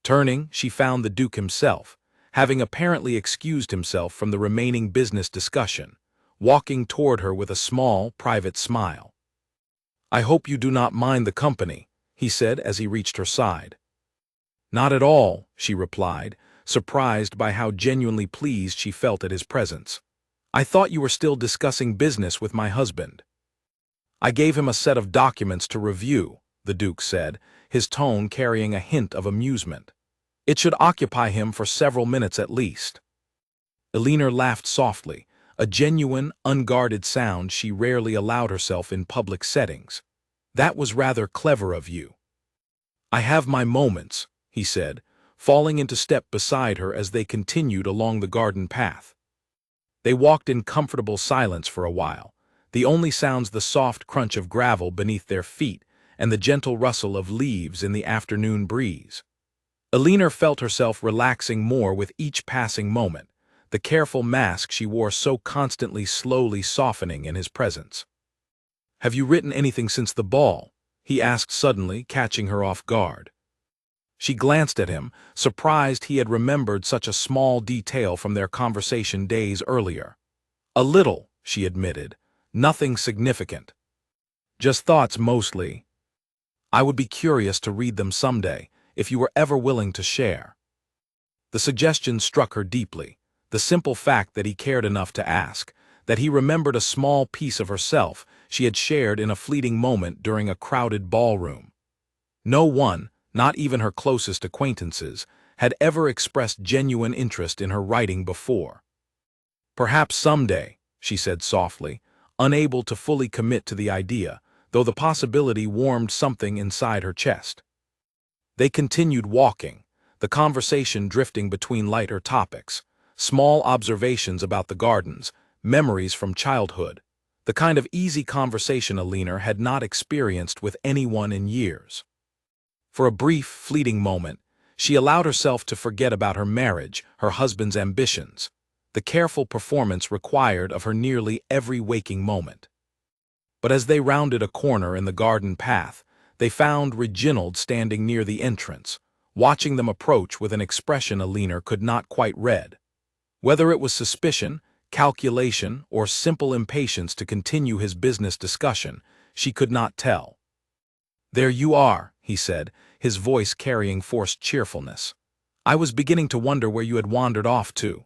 Turning, she found the Duke himself, having apparently excused himself from the remaining business discussion, walking toward her with a small, private smile. "I hope you do not mind the company," he said as he reached her side. "Not at all," she replied, surprised by how genuinely pleased she felt at his presence. "I thought you were still discussing business with my husband." I gave him a set of documents to review, the Duke said, his tone carrying a hint of amusement. It should occupy him for several minutes at least. Elinor laughed softly, a genuine, unguarded sound she rarely allowed herself in public settings. That was rather clever of you. I have my moments, he said, falling into step beside her as they continued along the garden path. They walked in comfortable silence for a while, the only sounds the soft crunch of gravel beneath their feet and the gentle rustle of leaves in the afternoon breeze. Elinor felt herself relaxing more with each passing moment, the careful mask she wore so constantly slowly softening in his presence. "Have you written anything since the ball?" he asked suddenly, catching her off guard. She glanced at him, surprised he had remembered such a small detail from their conversation days earlier. "A little," she admitted. "Nothing significant. Just thoughts mostly. I would be curious to read them someday, if you were ever willing to share." The suggestion struck her deeply, the simple fact that he cared enough to ask, that he remembered a small piece of herself she had shared in a fleeting moment during a crowded ballroom. No one, not even her closest acquaintances, had ever expressed genuine interest in her writing before. "Perhaps someday," she said softly, unable to fully commit to the idea, though the possibility warmed something inside her chest. They continued walking, the conversation drifting between lighter topics, small observations about the gardens, memories from childhood, the kind of easy conversation Elinor had not experienced with anyone in years. For a brief, fleeting moment, she allowed herself to forget about her marriage, her husband's ambitions, the careful performance required of her nearly every waking moment. But as they rounded a corner in the garden path, they found Reginald standing near the entrance, watching them approach with an expression Elinor could not quite read. Whether it was suspicion, calculation, or simple impatience to continue his business discussion, she could not tell. "There you are," he said, his voice carrying forced cheerfulness. "I was beginning to wonder where you had wandered off to."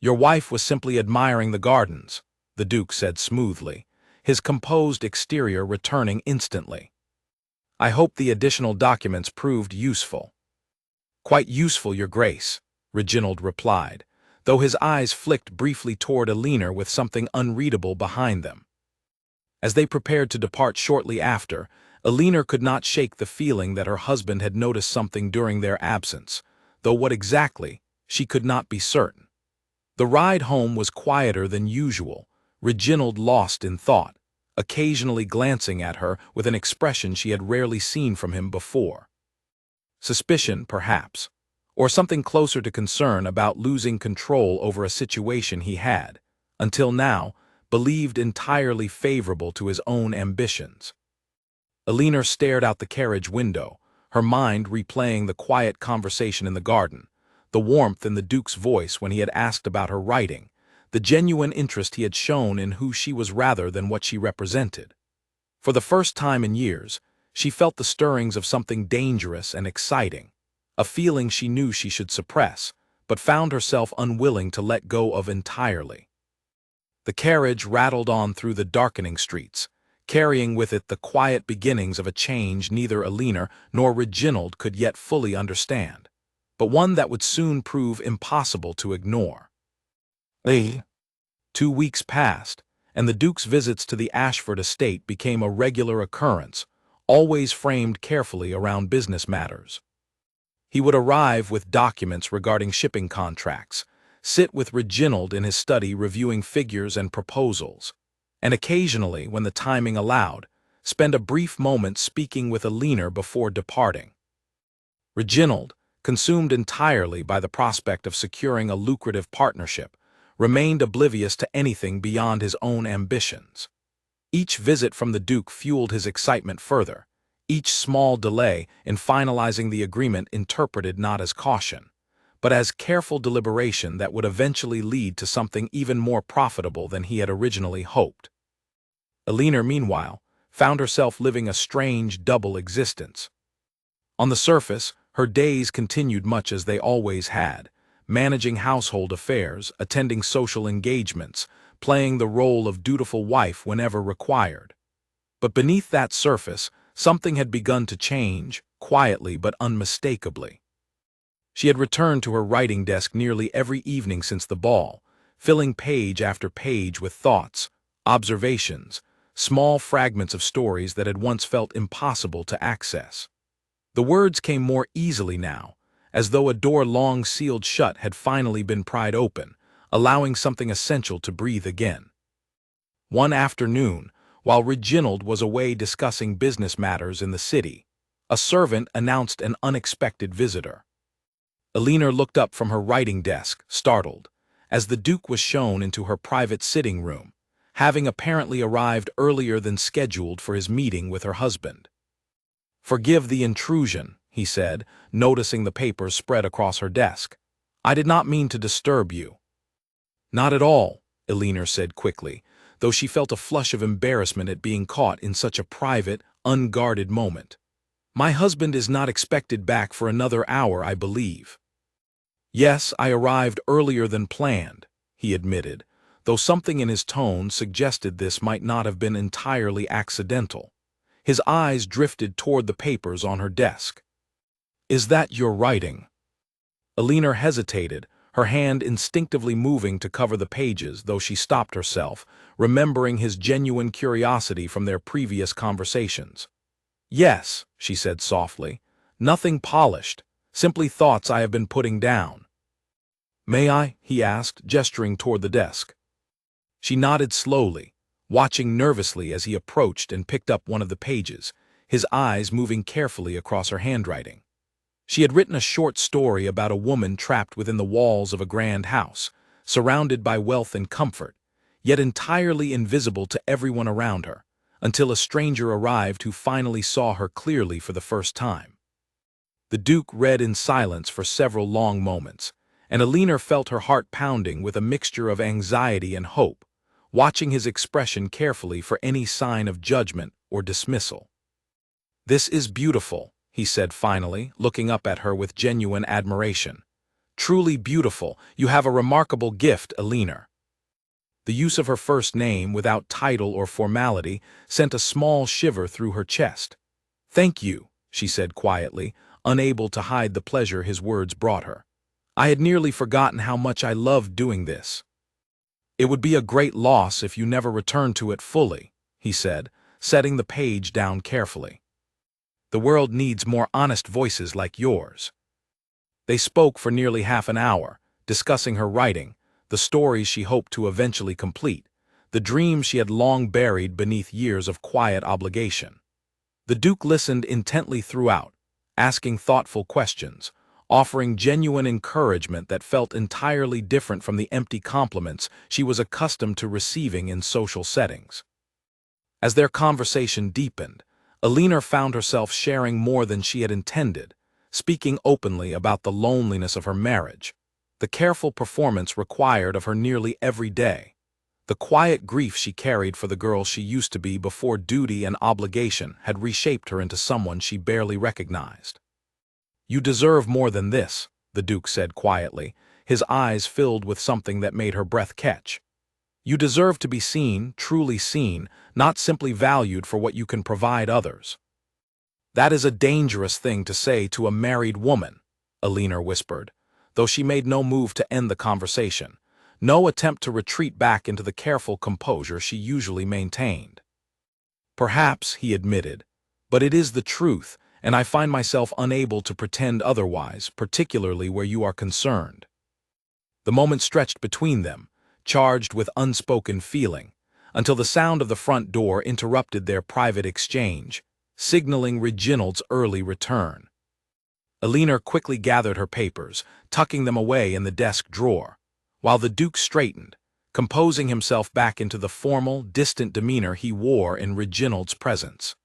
"Your wife was simply admiring the gardens," the Duke said smoothly, his composed exterior returning instantly. "I hope the additional documents proved useful." "Quite useful, Your Grace," Reginald replied, though his eyes flicked briefly toward Elinor with something unreadable behind them. As they prepared to depart shortly after, Elinor could not shake the feeling that her husband had noticed something during their absence, though what exactly, she could not be certain. The ride home was quieter than usual, Reginald lost in thought, occasionally glancing at her with an expression she had rarely seen from him before. Suspicion, perhaps, or something closer to concern about losing control over a situation he had, until now, believed entirely favorable to his own ambitions. Elinor stared out the carriage window, her mind replaying the quiet conversation in the garden, the warmth in the Duke's voice when he had asked about her writing, the genuine interest he had shown in who she was rather than what she represented. For the first time in years, she felt the stirrings of something dangerous and exciting, a feeling she knew she should suppress, but found herself unwilling to let go of entirely. The carriage rattled on through the darkening streets, carrying with it the quiet beginnings of a change neither Elinor nor Reginald could yet fully understand, but one that would soon prove impossible to ignore. 2 weeks passed, and the Duke's visits to the Ashford estate became a regular occurrence, always framed carefully around business matters. He would arrive with documents regarding shipping contracts, sit with Reginald in his study reviewing figures and proposals, and occasionally, when the timing allowed, spend a brief moment speaking with Elinor before departing. Reginald, consumed entirely by the prospect of securing a lucrative partnership, remained oblivious to anything beyond his own ambitions. Each visit from the Duke fueled his excitement further, each small delay in finalizing the agreement interpreted not as caution, but as careful deliberation that would eventually lead to something even more profitable than he had originally hoped. Elinor, meanwhile, found herself living a strange double existence. On the surface, her days continued much as they always had, managing household affairs, attending social engagements, playing the role of dutiful wife whenever required. But beneath that surface, something had begun to change, quietly but unmistakably. She had returned to her writing desk nearly every evening since the ball, filling page after page with thoughts, observations, small fragments of stories that had once felt impossible to access. The words came more easily now, as though a door long sealed shut had finally been pried open, allowing something essential to breathe again. One afternoon, while Reginald was away discussing business matters in the city, a servant announced an unexpected visitor. Alina looked up from her writing desk, startled, as the Duke was shown into her private sitting room, having apparently arrived earlier than scheduled for his meeting with her husband. "Forgive the intrusion," he said, noticing the papers spread across her desk. "I did not mean to disturb you." "Not at all," Alina said quickly, though she felt a flush of embarrassment at being caught in such a private, unguarded moment. "My husband is not expected back for another hour, I believe." "Yes, I arrived earlier than planned," he admitted, though something in his tone suggested this might not have been entirely accidental. His eyes drifted toward the papers on her desk. "Is that your writing?" Alina hesitated, her hand instinctively moving to cover the pages, though she stopped herself, remembering his genuine curiosity from their previous conversations. "Yes," she said softly, "nothing polished, simply thoughts I have been putting down." "May I?" he asked, gesturing toward the desk. She nodded slowly, watching nervously as he approached and picked up one of the pages, his eyes moving carefully across her handwriting. She had written a short story about a woman trapped within the walls of a grand house, surrounded by wealth and comfort, yet entirely invisible to everyone around her, until a stranger arrived who finally saw her clearly for the first time. The Duke read in silence for several long moments, and Alina felt her heart pounding with a mixture of anxiety and hope, watching his expression carefully for any sign of judgment or dismissal. "This is beautiful," he said finally, looking up at her with genuine admiration. "Truly beautiful. You have a remarkable gift, Alina." The use of her first name, without title or formality, sent a small shiver through her chest. "Thank you," she said quietly, unable to hide the pleasure his words brought her. "I had nearly forgotten how much I loved doing this." "It would be a great loss if you never returned to it fully," he said, setting the page down carefully. "The world needs more honest voices like yours." They spoke for nearly half an hour, discussing her writing, the stories she hoped to eventually complete, the dreams she had long buried beneath years of quiet obligation. The Duke listened intently throughout, asking thoughtful questions, offering genuine encouragement that felt entirely different from the empty compliments she was accustomed to receiving in social settings. As their conversation deepened, Alina found herself sharing more than she had intended, speaking openly about the loneliness of her marriage, the careful performance required of her nearly every day, the quiet grief she carried for the girl she used to be before duty and obligation had reshaped her into someone she barely recognized. "You deserve more than this," the Duke said quietly, his eyes filled with something that made her breath catch. "You deserve to be seen, truly seen, not simply valued for what you can provide others." "That is a dangerous thing to say to a married woman," Alina whispered, though she made no move to end the conversation, no attempt to retreat back into the careful composure she usually maintained. "Perhaps," he admitted, "but it is the truth, and I find myself unable to pretend otherwise, particularly where you are concerned." The moment stretched between them, charged with unspoken feeling, until the sound of the front door interrupted their private exchange, signaling Reginald's early return. Alina quickly gathered her papers, tucking them away in the desk drawer, while the Duke straightened, composing himself back into the formal, distant demeanor he wore in Reginald's presence.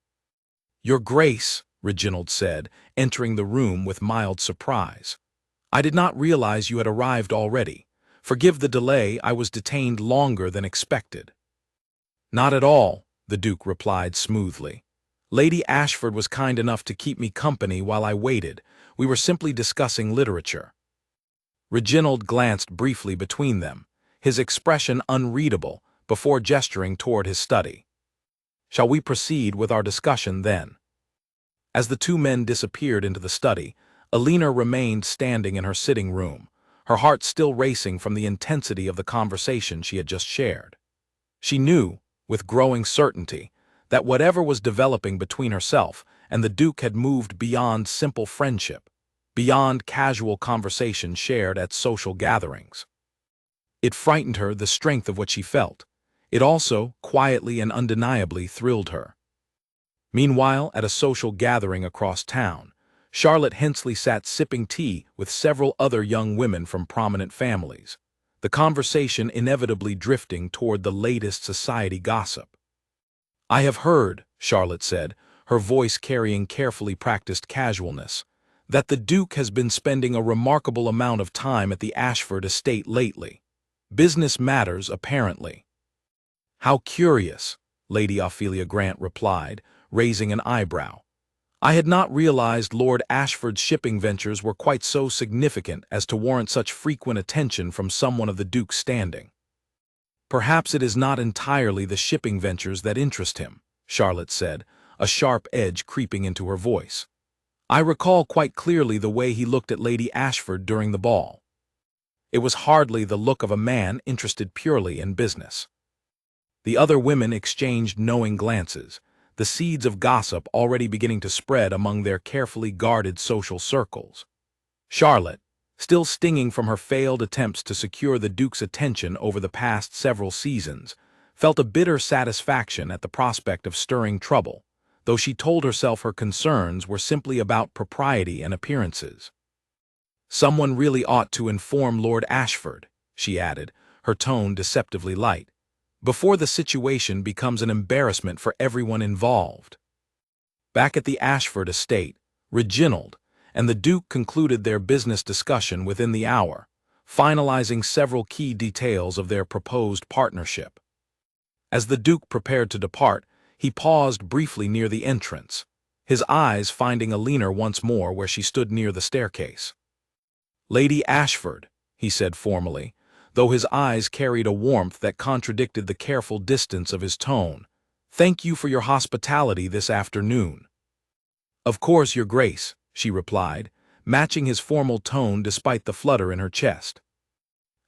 "Your Grace," Reginald said, entering the room with mild surprise, "I did not realize you had arrived already. Forgive the delay, I was detained longer than expected." "Not at all," the Duke replied smoothly. "Lady Ashford was kind enough to keep me company while I waited. We were simply discussing literature." Reginald glanced briefly between them, his expression unreadable, before gesturing toward his study. Shall we proceed with our discussion then? As the two men disappeared into the study, Alina remained standing in her sitting room, her heart still racing from the intensity of the conversation she had just shared. She knew, with growing certainty, that whatever was developing between herself and the Duke had moved beyond simple friendship, beyond casual conversation shared at social gatherings. It frightened her, the strength of what she felt. It also, quietly and undeniably, thrilled her. Meanwhile, at a social gathering across town, Charlotte Hensley sat sipping tea with several other young women from prominent families, the conversation inevitably drifting toward the latest society gossip. "I have heard," Charlotte said, her voice carrying carefully practiced casualness, "that the Duke has been spending a remarkable amount of time at the Ashford estate lately. Business matters, apparently." "How curious," Lady Ophelia Grant replied, raising an eyebrow. "I had not realized Lord Ashford's shipping ventures were quite so significant as to warrant such frequent attention from someone of the Duke's standing." "Perhaps it is not entirely the shipping ventures that interest him," Charlotte said, a sharp edge creeping into her voice. "I recall quite clearly the way he looked at Lady Ashford during the ball. It was hardly the look of a man interested purely in business." The other women exchanged knowing glances, the seeds of gossip already beginning to spread among their carefully guarded social circles. Charlotte, still stinging from her failed attempts to secure the Duke's attention over the past several seasons, felt a bitter satisfaction at the prospect of stirring trouble, though she told herself her concerns were simply about propriety and appearances. "Someone really ought to inform Lord Ashford," she added, her tone deceptively light, "before the situation becomes an embarrassment for everyone involved." Back at the Ashford estate, Reginald and the Duke concluded their business discussion within the hour, finalizing several key details of their proposed partnership. As the Duke prepared to depart, he paused briefly near the entrance, his eyes finding Alina once more where she stood near the staircase. "Lady Ashford," he said formally, though his eyes carried a warmth that contradicted the careful distance of his tone, "thank you for your hospitality this afternoon." "Of course, Your Grace," she replied, matching his formal tone despite the flutter in her chest.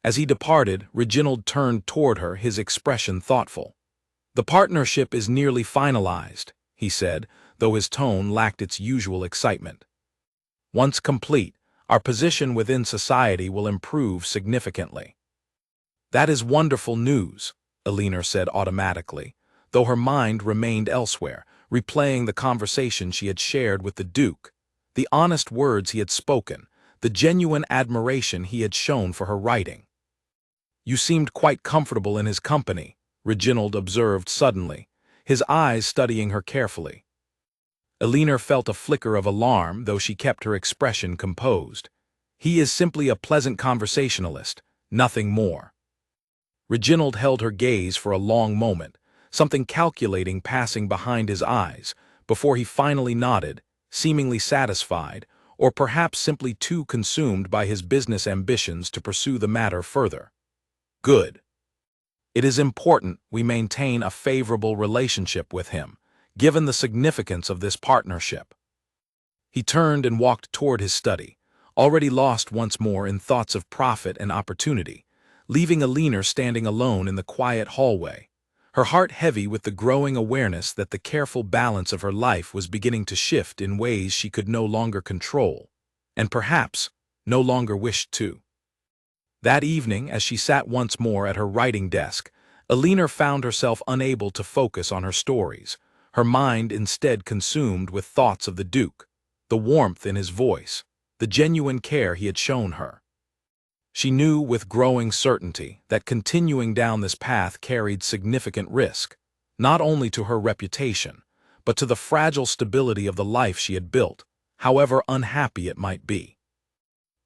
As he departed, Reginald turned toward her, his expression thoughtful. "The partnership is nearly finalized," he said, though his tone lacked its usual excitement. "Once complete, our position within society will improve significantly." "That is wonderful news," Alina said automatically, though her mind remained elsewhere, replaying the conversation she had shared with the Duke, the honest words he had spoken, the genuine admiration he had shown for her writing. "You seemed quite comfortable in his company," Reginald observed suddenly, his eyes studying her carefully. Alina felt a flicker of alarm, though she kept her expression composed. "He is simply a pleasant conversationalist, nothing more." Reginald held her gaze for a long moment, something calculating passing behind his eyes, before he finally nodded, seemingly satisfied, or perhaps simply too consumed by his business ambitions to pursue the matter further. "Good. It is important we maintain a favorable relationship with him, given the significance of this partnership." He turned and walked toward his study, already lost once more in thoughts of profit and opportunity, leaving Alina standing alone in the quiet hallway, her heart heavy with the growing awareness that the careful balance of her life was beginning to shift in ways she could no longer control, and perhaps no longer wished to. That evening, as she sat once more at her writing desk, Alina found herself unable to focus on her stories, her mind instead consumed with thoughts of the Duke, the warmth in his voice, the genuine care he had shown her. She knew with growing certainty that continuing down this path carried significant risk, not only to her reputation, but to the fragile stability of the life she had built, however unhappy it might be.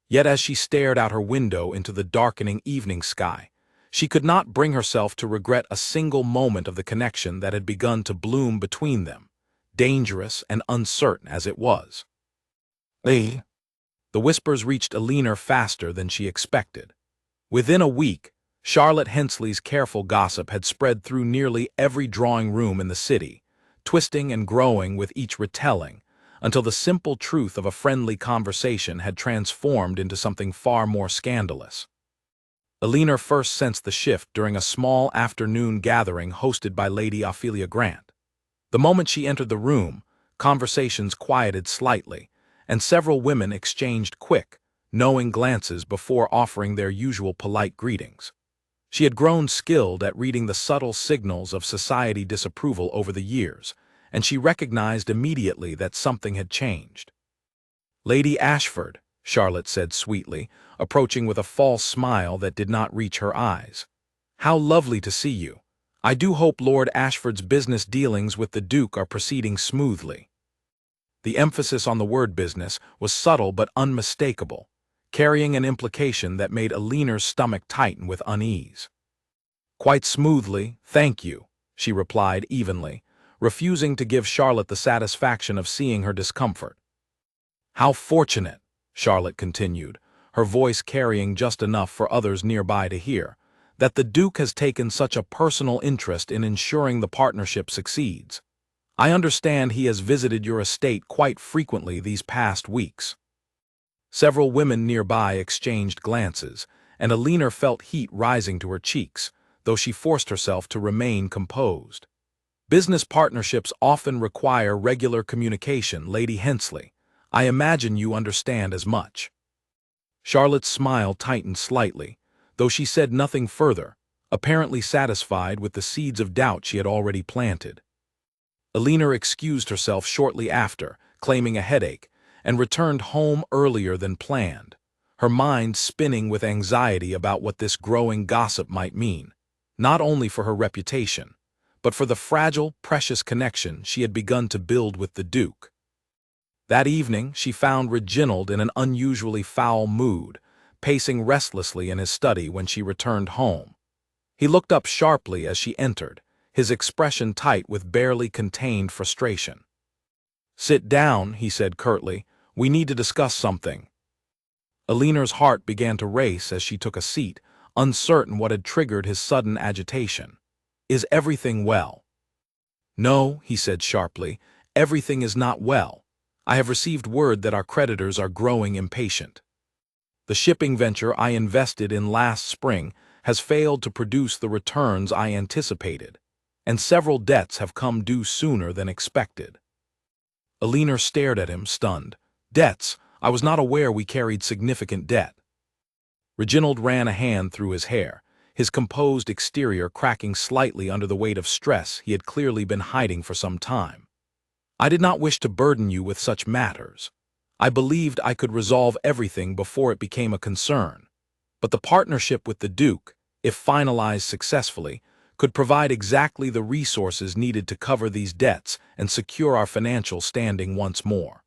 Yet as she stared out her window into the darkening evening sky, she could not bring herself to regret a single moment of the connection that had begun to bloom between them, dangerous and uncertain as it was. "Eh?" The whispers reached Alina faster than she expected. Within a week, Charlotte Hensley's careful gossip had spread through nearly every drawing room in the city, twisting and growing with each retelling, until the simple truth of a friendly conversation had transformed into something far more scandalous. Alina first sensed the shift during a small afternoon gathering hosted by Lady Ophelia Grant. The moment she entered the room, conversations quieted slightly, and several women exchanged quick, knowing glances before offering their usual polite greetings. She had grown skilled at reading the subtle signals of society disapproval over the years, and she recognized immediately that something had changed. "Lady Ashford," Charlotte said sweetly, approaching with a false smile that did not reach her eyes. "How lovely to see you. I do hope Lord Ashford's business dealings with the Duke are proceeding smoothly." The emphasis on the word business was subtle but unmistakable, carrying an implication that made Alina's stomach tighten with unease. "Quite smoothly, thank you," she replied evenly, refusing to give Charlotte the satisfaction of seeing her discomfort. "How fortunate," Charlotte continued, her voice carrying just enough for others nearby to hear, "that the Duke has taken such a personal interest in ensuring the partnership succeeds. I understand he has visited your estate quite frequently these past weeks." Several women nearby exchanged glances, and Alina felt heat rising to her cheeks, though she forced herself to remain composed. "Business partnerships often require regular communication, Lady Hensley. I imagine you understand as much." Charlotte's smile tightened slightly, though she said nothing further, apparently satisfied with the seeds of doubt she had already planted. Alina excused herself shortly after, claiming a headache, and returned home earlier than planned, her mind spinning with anxiety about what this growing gossip might mean, not only for her reputation, but for the fragile, precious connection she had begun to build with the Duke. That evening she found Reginald in an unusually foul mood, pacing restlessly in his study when she returned home. He looked up sharply as she entered, his expression tight with barely contained frustration. "Sit down," he said curtly. "We need to discuss something." Alina's heart began to race as she took a seat, uncertain what had triggered his sudden agitation. "Is everything well?" "No," he said sharply, "everything is not well. I have received word that our creditors are growing impatient. The shipping venture I invested in last spring has failed to produce the returns I anticipated, and several debts have come due sooner than expected." Alina stared at him, stunned. "Debts? I was not aware we carried significant debt." Reginald ran a hand through his hair, his composed exterior cracking slightly under the weight of stress he had clearly been hiding for some time. "I did not wish to burden you with such matters. I believed I could resolve everything before it became a concern. But the partnership with the Duke, if finalized successfully, could provide exactly the resources needed to cover these debts and secure our financial standing once more."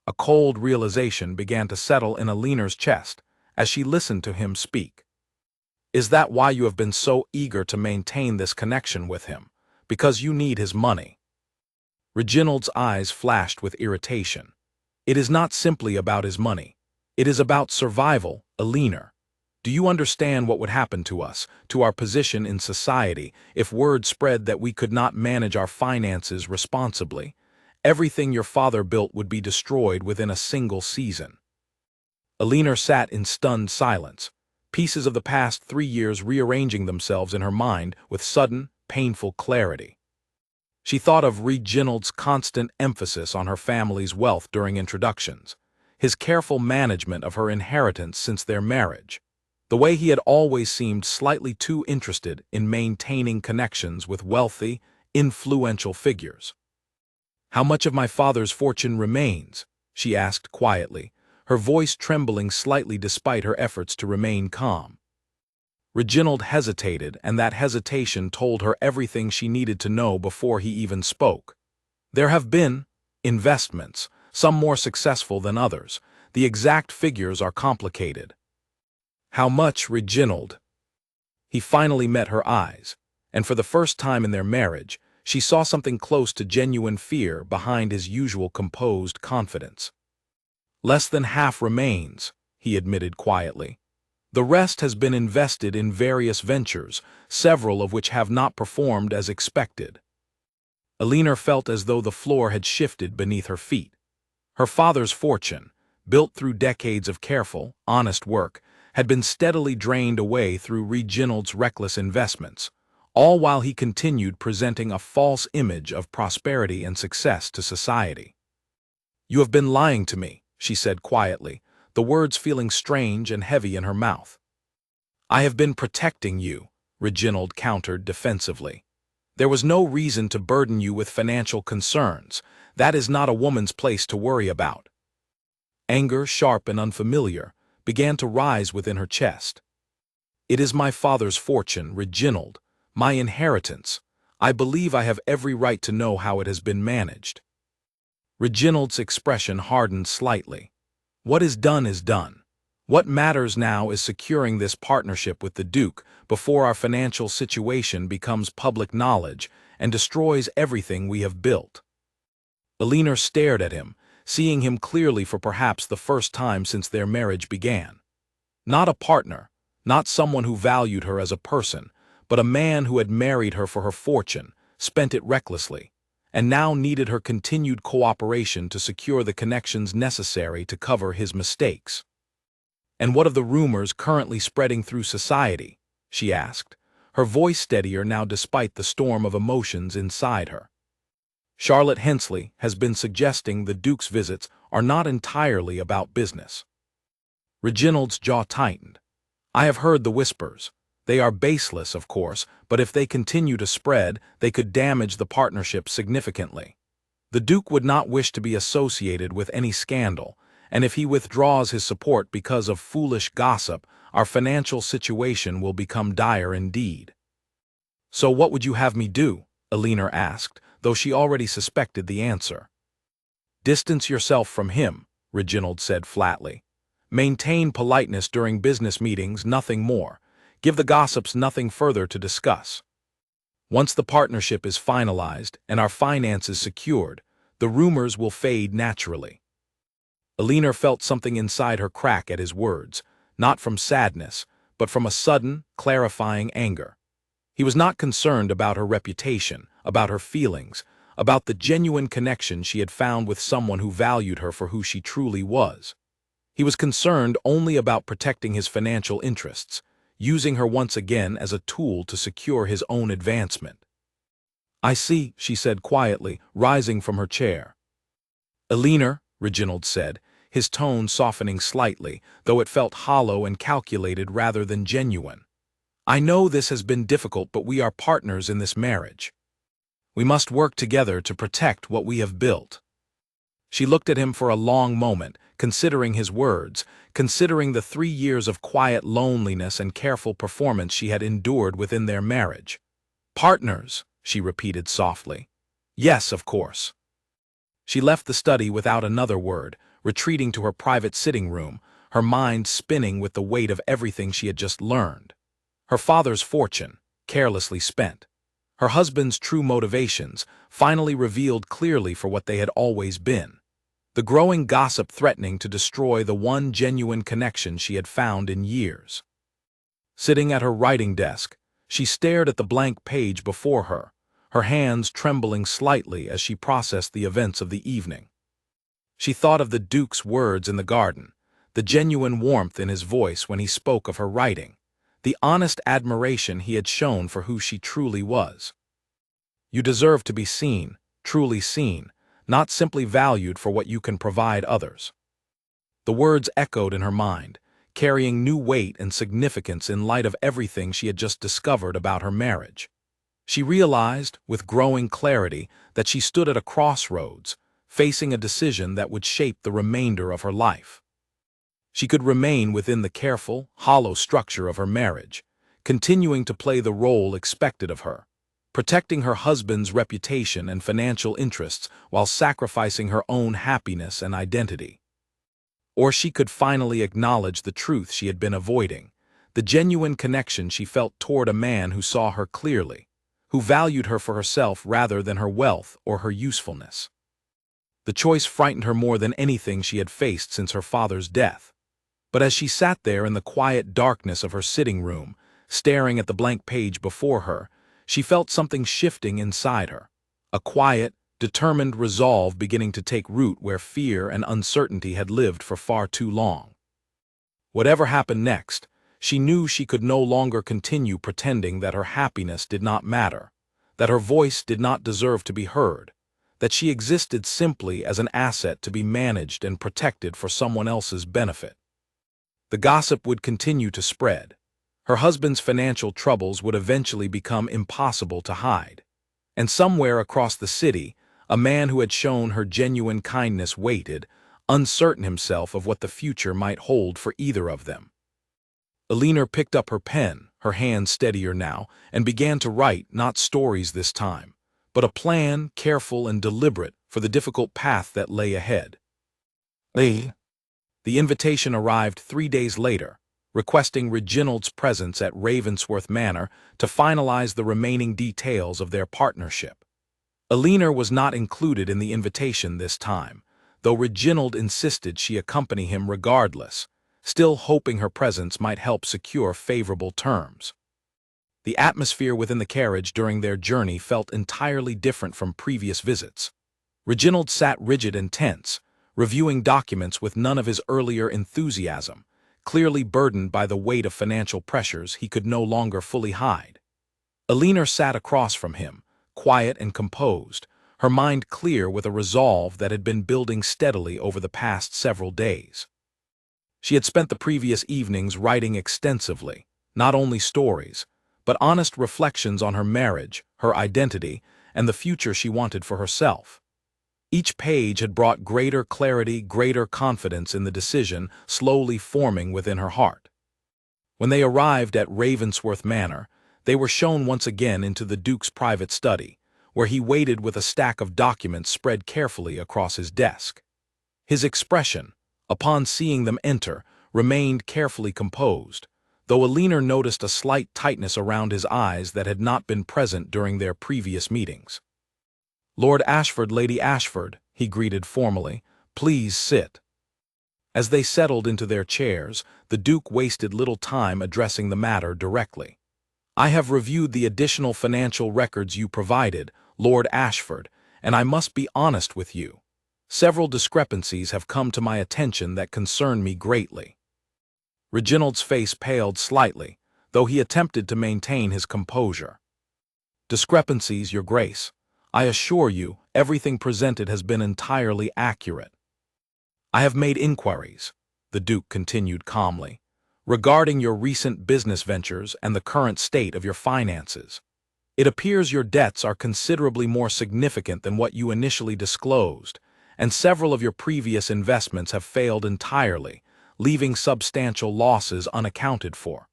A cold realization began to settle in Alina's chest as she listened to him speak. "Is that why you have been so eager to maintain this connection with him? Because you need his money?" Reginald's eyes flashed with irritation. "It is not simply about his money. It is about survival, Alina. Do you understand what would happen to us, to our position in society, if word spread that we could not manage our finances responsibly? Everything your father built would be destroyed within a single season." Alina sat in stunned silence, pieces of the past 3 years rearranging themselves in her mind with sudden, painful clarity. She thought of Reginald's constant emphasis on her family's wealth during introductions, his careful management of her inheritance since their marriage, the way he had always seemed slightly too interested in maintaining connections with wealthy, influential figures. "How much of my father's fortune remains?" she asked quietly, her voice trembling slightly despite her efforts to remain calm. Reginald hesitated, and that hesitation told her everything she needed to know before he even spoke. "There have been investments, some more successful than others. The exact figures are complicated." "How much, Reginald?" He finally met her eyes, and for the first time in their marriage, she saw something close to genuine fear behind his usual composed confidence. "Less than half remains," he admitted quietly. "The rest has been invested in various ventures, several of which have not performed as expected." Alina felt as though the floor had shifted beneath her feet. Her father's fortune, built through decades of careful, honest work, had been steadily drained away through Reginald's reckless investments, all while he continued presenting a false image of prosperity and success to society. "You have been lying to me," she said quietly, the words feeling strange and heavy in her mouth. "I have been protecting you," Reginald countered defensively. "There was no reason to burden you with financial concerns. That is not a woman's place to worry about." Anger, sharp and unfamiliar, began to rise within her chest. "It is my father's fortune, Reginald, my inheritance. I believe I have every right to know how it has been managed." Reginald's expression hardened slightly. "What is done is done. What matters now is securing this partnership with the Duke before our financial situation becomes public knowledge and destroys everything we have built." Alina stared at him, seeing him clearly for perhaps the first time since their marriage began. Not a partner, not someone who valued her as a person, but a man who had married her for her fortune, spent it recklessly, and now needed her continued cooperation to secure the connections necessary to cover his mistakes. "And what of the rumors currently spreading through society?" she asked, her voice steadier now despite the storm of emotions inside her. "Charlotte Hensley has been suggesting the Duke's visits are not entirely about business." Reginald's jaw tightened. "I have heard the whispers. They are baseless, of course, but if they continue to spread, they could damage the partnership significantly. The Duke would not wish to be associated with any scandal, and if he withdraws his support because of foolish gossip, our financial situation will become dire indeed." "So what would you have me do?" Alina asked, though she already suspected the answer. "Distance yourself from him," Reginald said flatly. "Maintain politeness during business meetings, nothing more. Give the gossips nothing further to discuss. Once the partnership is finalized and our finances secured, the rumors will fade naturally." Alina felt something inside her crack at his words, not from sadness, but from a sudden, clarifying anger. He was not concerned about her reputation, about her feelings, about the genuine connection she had found with someone who valued her for who she truly was. He was concerned only about protecting his financial interests, using her once again as a tool to secure his own advancement. "I see," she said quietly, rising from her chair. "Alina," Reginald said, his tone softening slightly, though it felt hollow and calculated rather than genuine. "I know this has been difficult, but we are partners in this marriage. We must work together to protect what we have built." She looked at him for a long moment, considering his words, considering the 3 years of quiet loneliness and careful performance she had endured within their marriage. "Partners," she repeated softly. "Yes, of course." She left the study without another word, retreating to her private sitting room, her mind spinning with the weight of everything she had just learned. Her father's fortune, carelessly spent. Her husband's true motivations, finally revealed clearly for what they had always been. The growing gossip threatening to destroy the one genuine connection she had found in years. Sitting at her writing desk, she stared at the blank page before her hands trembling slightly as she processed the events of the evening. She thought of the Duke's words in the garden, the genuine warmth in his voice when he spoke of her writing, the honest admiration he had shown for who she truly was. "You deserve to be seen, truly seen, not simply valued for what you can provide others." The words echoed in her mind, carrying new weight and significance in light of everything she had just discovered about her marriage. She realized, with growing clarity, that she stood at a crossroads, facing a decision that would shape the remainder of her life. She could remain within the careful, hollow structure of her marriage, continuing to play the role expected of her, protecting her husband's reputation and financial interests while sacrificing her own happiness and identity. Or she could finally acknowledge the truth she had been avoiding, the genuine connection she felt toward a man who saw her clearly, who valued her for herself rather than her wealth or her usefulness. The choice frightened her more than anything she had faced since her father's death. But as she sat there in the quiet darkness of her sitting room, staring at the blank page before her, she felt something shifting inside her, a quiet, determined resolve beginning to take root where fear and uncertainty had lived for far too long. Whatever happened next, she knew she could no longer continue pretending that her happiness did not matter, that her voice did not deserve to be heard, that she existed simply as an asset to be managed and protected for someone else's benefit. The gossip would continue to spread. Her husband's financial troubles would eventually become impossible to hide. And somewhere across the city, a man who had shown her genuine kindness waited, uncertain himself of what the future might hold for either of them. Elinor picked up her pen, her hand steadier now, and began to write not stories this time, but a plan, careful and deliberate, for the difficult path that lay ahead. The invitation arrived 3 days later, requesting Reginald's presence at Ravensworth Manor to finalize the remaining details of their partnership. Elinor was not included in the invitation this time, though Reginald insisted she accompany him regardless, still hoping her presence might help secure favorable terms. The atmosphere within the carriage during their journey felt entirely different from previous visits. Reginald sat rigid and tense, reviewing documents with none of his earlier enthusiasm, clearly burdened by the weight of financial pressures he could no longer fully hide. Elinor sat across from him, quiet and composed, her mind clear with a resolve that had been building steadily over the past several days. She had spent the previous evenings writing extensively, not only stories, but honest reflections on her marriage, her identity, and the future she wanted for herself. Each page had brought greater clarity, greater confidence in the decision slowly forming within her heart. When they arrived at Ravensworth Manor, they were shown once again into the Duke's private study, where he waited with a stack of documents spread carefully across his desk. His expression, upon seeing them enter, remained carefully composed, though Elinor noticed a slight tightness around his eyes that had not been present during their previous meetings. "Lord Ashford, Lady Ashford," he greeted formally, "please sit." As they settled into their chairs, the Duke wasted little time addressing the matter directly. "I have reviewed the additional financial records you provided, Lord Ashford, and I must be honest with you. Several discrepancies have come to my attention that concern me greatly." Reginald's face paled slightly, though he attempted to maintain his composure. "Discrepancies, Your Grace. I assure you, everything presented has been entirely accurate." "I have made inquiries," the Duke continued calmly, "regarding your recent business ventures and the current state of your finances. It appears your debts are considerably more significant than what you initially disclosed, and several of your previous investments have failed entirely, leaving substantial losses unaccounted for."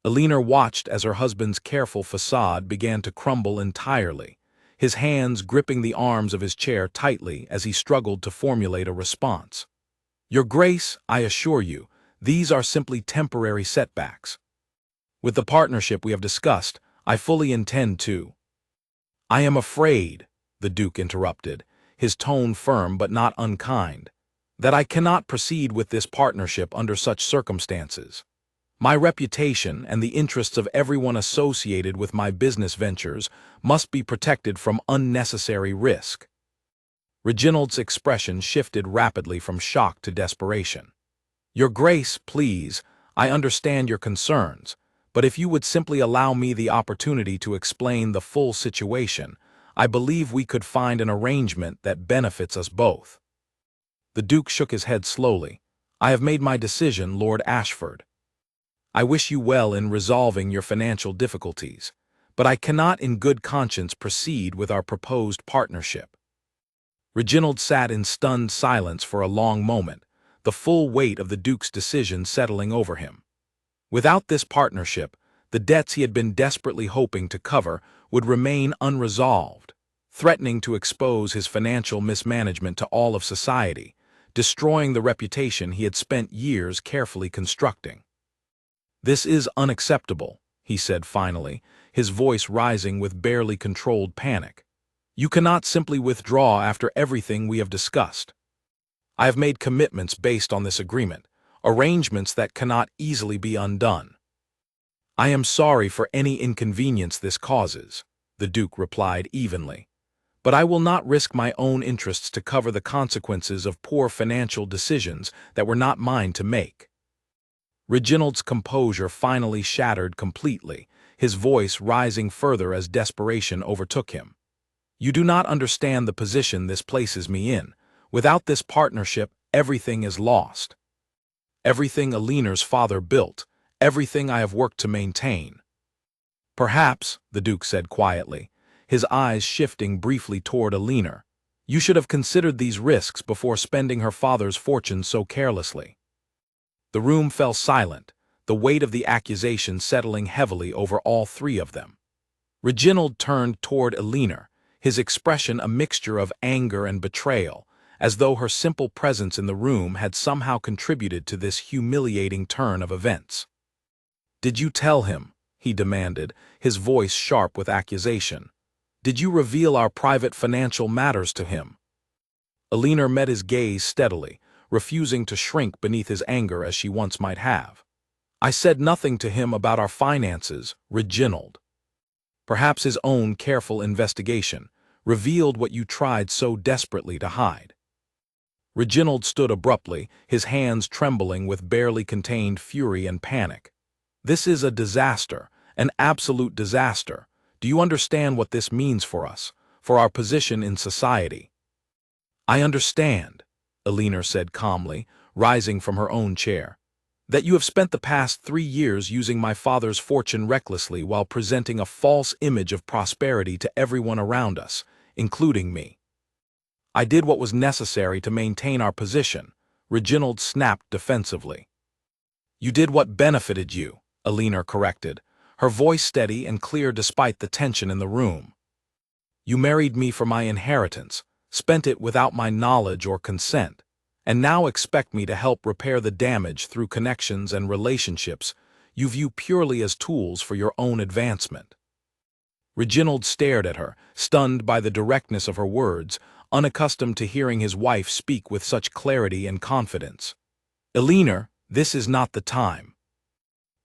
Elinor watched as her husband's careful facade began to crumble entirely, his hands gripping the arms of his chair tightly as he struggled to formulate a response. "Your Grace, I assure you, these are simply temporary setbacks. With the partnership we have discussed, I fully intend to—" "I am afraid," the Duke interrupted, his tone firm but not unkind, "that I cannot proceed with this partnership under such circumstances. My reputation and the interests of everyone associated with my business ventures must be protected from unnecessary risk." Reginald's expression shifted rapidly from shock to desperation. "Your Grace, please, I understand your concerns, but if you would simply allow me the opportunity to explain the full situation, I believe we could find an arrangement that benefits us both." The Duke shook his head slowly. "I have made my decision, Lord Ashford. I wish you well in resolving your financial difficulties, but I cannot in good conscience proceed with our proposed partnership." Reginald sat in stunned silence for a long moment, the full weight of the Duke's decision settling over him. Without this partnership, the debts he had been desperately hoping to cover would remain unresolved, threatening to expose his financial mismanagement to all of society, destroying the reputation he had spent years carefully constructing. "This is unacceptable," he said finally, his voice rising with barely controlled panic. "You cannot simply withdraw after everything we have discussed. I have made commitments based on this agreement, arrangements that cannot easily be undone." "I am sorry for any inconvenience this causes," the Duke replied evenly. but I will not risk my own interests to cover the consequences of poor financial decisions that were not mine to make." Reginald's composure finally shattered completely, his voice rising further as desperation overtook him. "You do not understand the position this places me in. Without this partnership, everything is lost. Everything Aliner's father built, everything I have worked to maintain." "Perhaps," the Duke said quietly, his eyes shifting briefly toward Aliner, "you should have considered these risks before spending her father's fortune so carelessly." The room fell silent, the weight of the accusation settling heavily over all three of them. Reginald turned toward Aliner, his expression a mixture of anger and betrayal, as though her simple presence in the room had somehow contributed to this humiliating turn of events. "Did you tell him?" he demanded, his voice sharp with accusation. "Did you reveal our private financial matters to him?" Aliner met his gaze steadily, refusing to shrink beneath his anger as she once might have. "I said nothing to him about our finances, Reginald. Perhaps his own careful investigation revealed what you tried so desperately to hide." Reginald stood abruptly, his hands trembling with barely contained fury and panic. "This is a disaster, an absolute disaster. Do you understand what this means for us, for our position in society?" "I understand," Aliner said calmly, rising from her own chair, "that you have spent the past 3 years using my father's fortune recklessly while presenting a false image of prosperity to everyone around us, including me." "I did what was necessary to maintain our position," Reginald snapped defensively. "You did what benefited you," Aliner corrected, her voice steady and clear despite the tension in the room. "You married me for my inheritance, spent it without my knowledge or consent, and now expect me to help repair the damage through connections and relationships you view purely as tools for your own advancement." Reginald stared at her, stunned by the directness of her words, unaccustomed to hearing his wife speak with such clarity and confidence. "Aliner, this is not the time."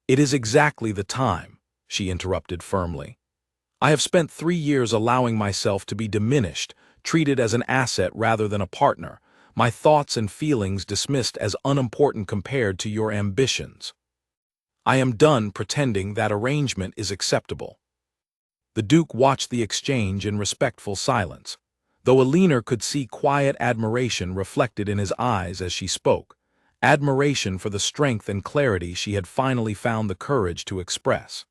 "It is exactly the time," she interrupted firmly. "I have spent 3 years allowing myself to be diminished, treated as an asset rather than a partner, my thoughts and feelings dismissed as unimportant compared to your ambitions. I am done pretending that arrangement is acceptable." The Duke watched the exchange in respectful silence, though Aliner could see quiet admiration reflected in his eyes as she spoke, admiration for the strength and clarity she had finally found the courage to express.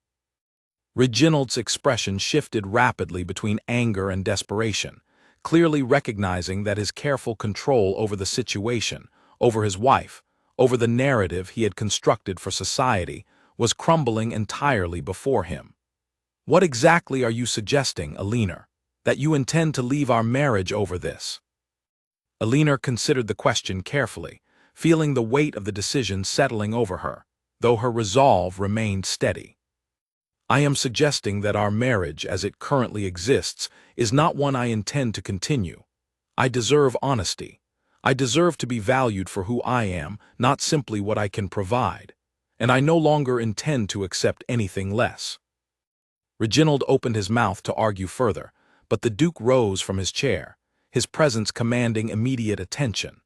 Reginald's expression shifted rapidly between anger and desperation, clearly recognizing that his careful control over the situation, over his wife, over the narrative he had constructed for society, was crumbling entirely before him. "What exactly are you suggesting, Aliner? That you intend to leave our marriage over this?" Aliner considered the question carefully, feeling the weight of the decision settling over her, though her resolve remained steady. "I am suggesting that our marriage, as it currently exists, is not one I intend to continue. I deserve honesty. I deserve to be valued for who I am, not simply what I can provide. And I no longer intend to accept anything less." Reginald opened his mouth to argue further, but the Duke rose from his chair, his presence commanding immediate attention.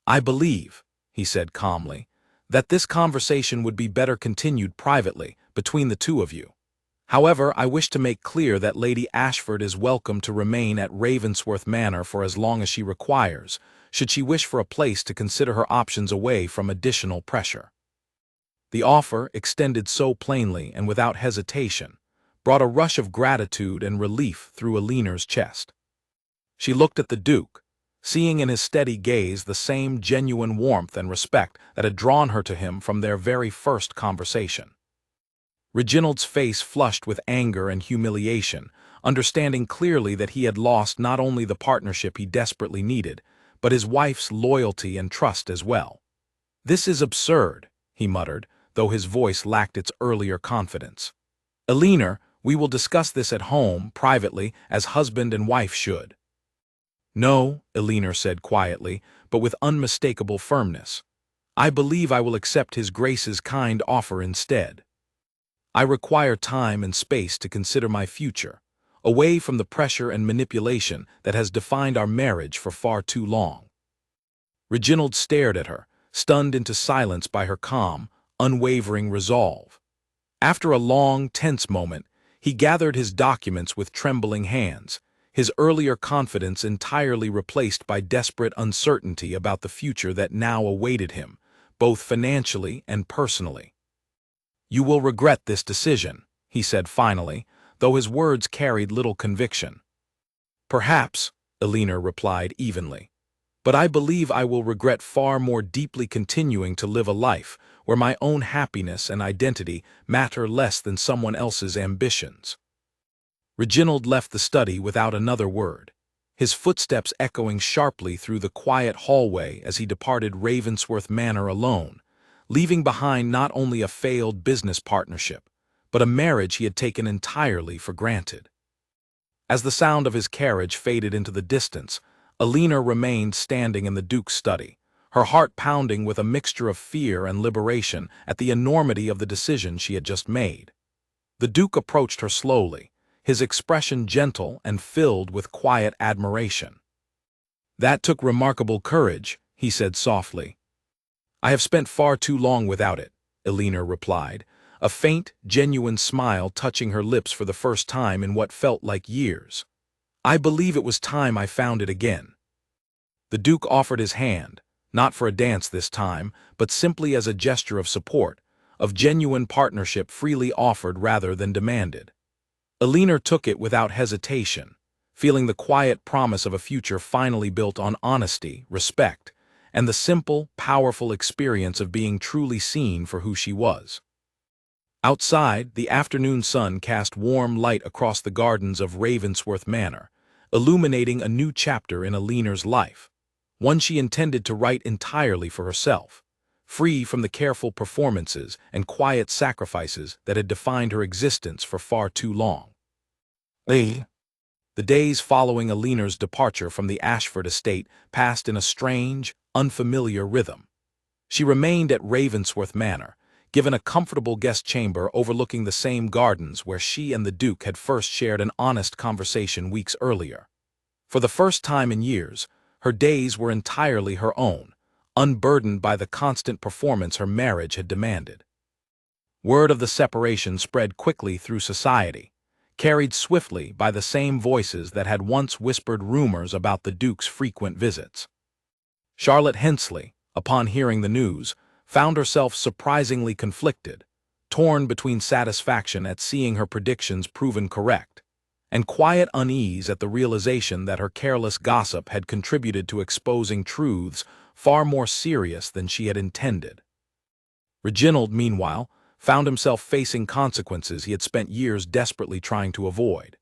"I believe," he said calmly, "that this conversation would be better continued privately, between the two of you. However, I wish to make clear that Lady Ashford is welcome to remain at Ravensworth Manor for as long as she requires, should she wish for a place to consider her options away from additional pressure." The offer, extended so plainly and without hesitation, brought a rush of gratitude and relief through Aliner's chest. She looked at the Duke, seeing in his steady gaze the same genuine warmth and respect that had drawn her to him from their very first conversation. Reginald's face flushed with anger and humiliation, understanding clearly that he had lost not only the partnership he desperately needed, but his wife's loyalty and trust as well. "This is absurd," he muttered, though his voice lacked its earlier confidence. "Aliner, we will discuss this at home, privately, as husband and wife should." "No," Aliner said quietly, but with unmistakable firmness. "I believe I will accept His Grace's kind offer instead. I require time and space to consider my future, away from the pressure and manipulation that has defined our marriage for far too long. Reginald stared at her, stunned into silence by her calm, unwavering resolve. After a long, tense moment, he gathered his documents with trembling hands, his earlier confidence entirely replaced by desperate uncertainty about the future that now awaited him, both financially and personally. "You will regret this decision," he said finally, though his words carried little conviction. "Perhaps," Elena replied evenly, "but I believe I will regret far more deeply continuing to live a life where my own happiness and identity matter less than someone else's ambitions." Reginald left the study without another word, his footsteps echoing sharply through the quiet hallway as he departed Ravensworth Manor alone, leaving behind not only a failed business partnership, but a marriage he had taken entirely for granted. As the sound of his carriage faded into the distance, Elena remained standing in the Duke's study, her heart pounding with a mixture of fear and liberation at the enormity of the decision she had just made. The Duke approached her slowly, his expression gentle and filled with quiet admiration. "That took remarkable courage," he said softly. "I have spent far too long without it," Elena replied, a faint, genuine smile touching her lips for the first time in what felt like years. "I believe it was time I found it again." The Duke offered his hand, not for a dance this time, but simply as a gesture of support, of genuine partnership freely offered rather than demanded. Elena took it without hesitation, feeling the quiet promise of a future finally built on honesty, respect, and the simple, powerful experience of being truly seen for who she was. Outside, the afternoon sun cast warm light across the gardens of Ravensworth Manor, illuminating a new chapter in Elena's life, one she intended to write entirely for herself, free from the careful performances and quiet sacrifices that had defined her existence for far too long. The days following Elena's departure from the Ashford estate passed in a strange, unfamiliar rhythm. She remained at Ravensworth Manor, given a comfortable guest chamber overlooking the same gardens where she and the Duke had first shared an honest conversation weeks earlier. For the first time in years, her days were entirely her own, unburdened by the constant performance her marriage had demanded. Word of the separation spread quickly through society, carried swiftly by the same voices that had once whispered rumors about the Duke's frequent visits. Charlotte Hensley, upon hearing the news, found herself surprisingly conflicted, torn between satisfaction at seeing her predictions proven correct, and quiet unease at the realization that her careless gossip had contributed to exposing truths far more serious than she had intended. Reginald, meanwhile, found himself facing consequences he had spent years desperately trying to avoid.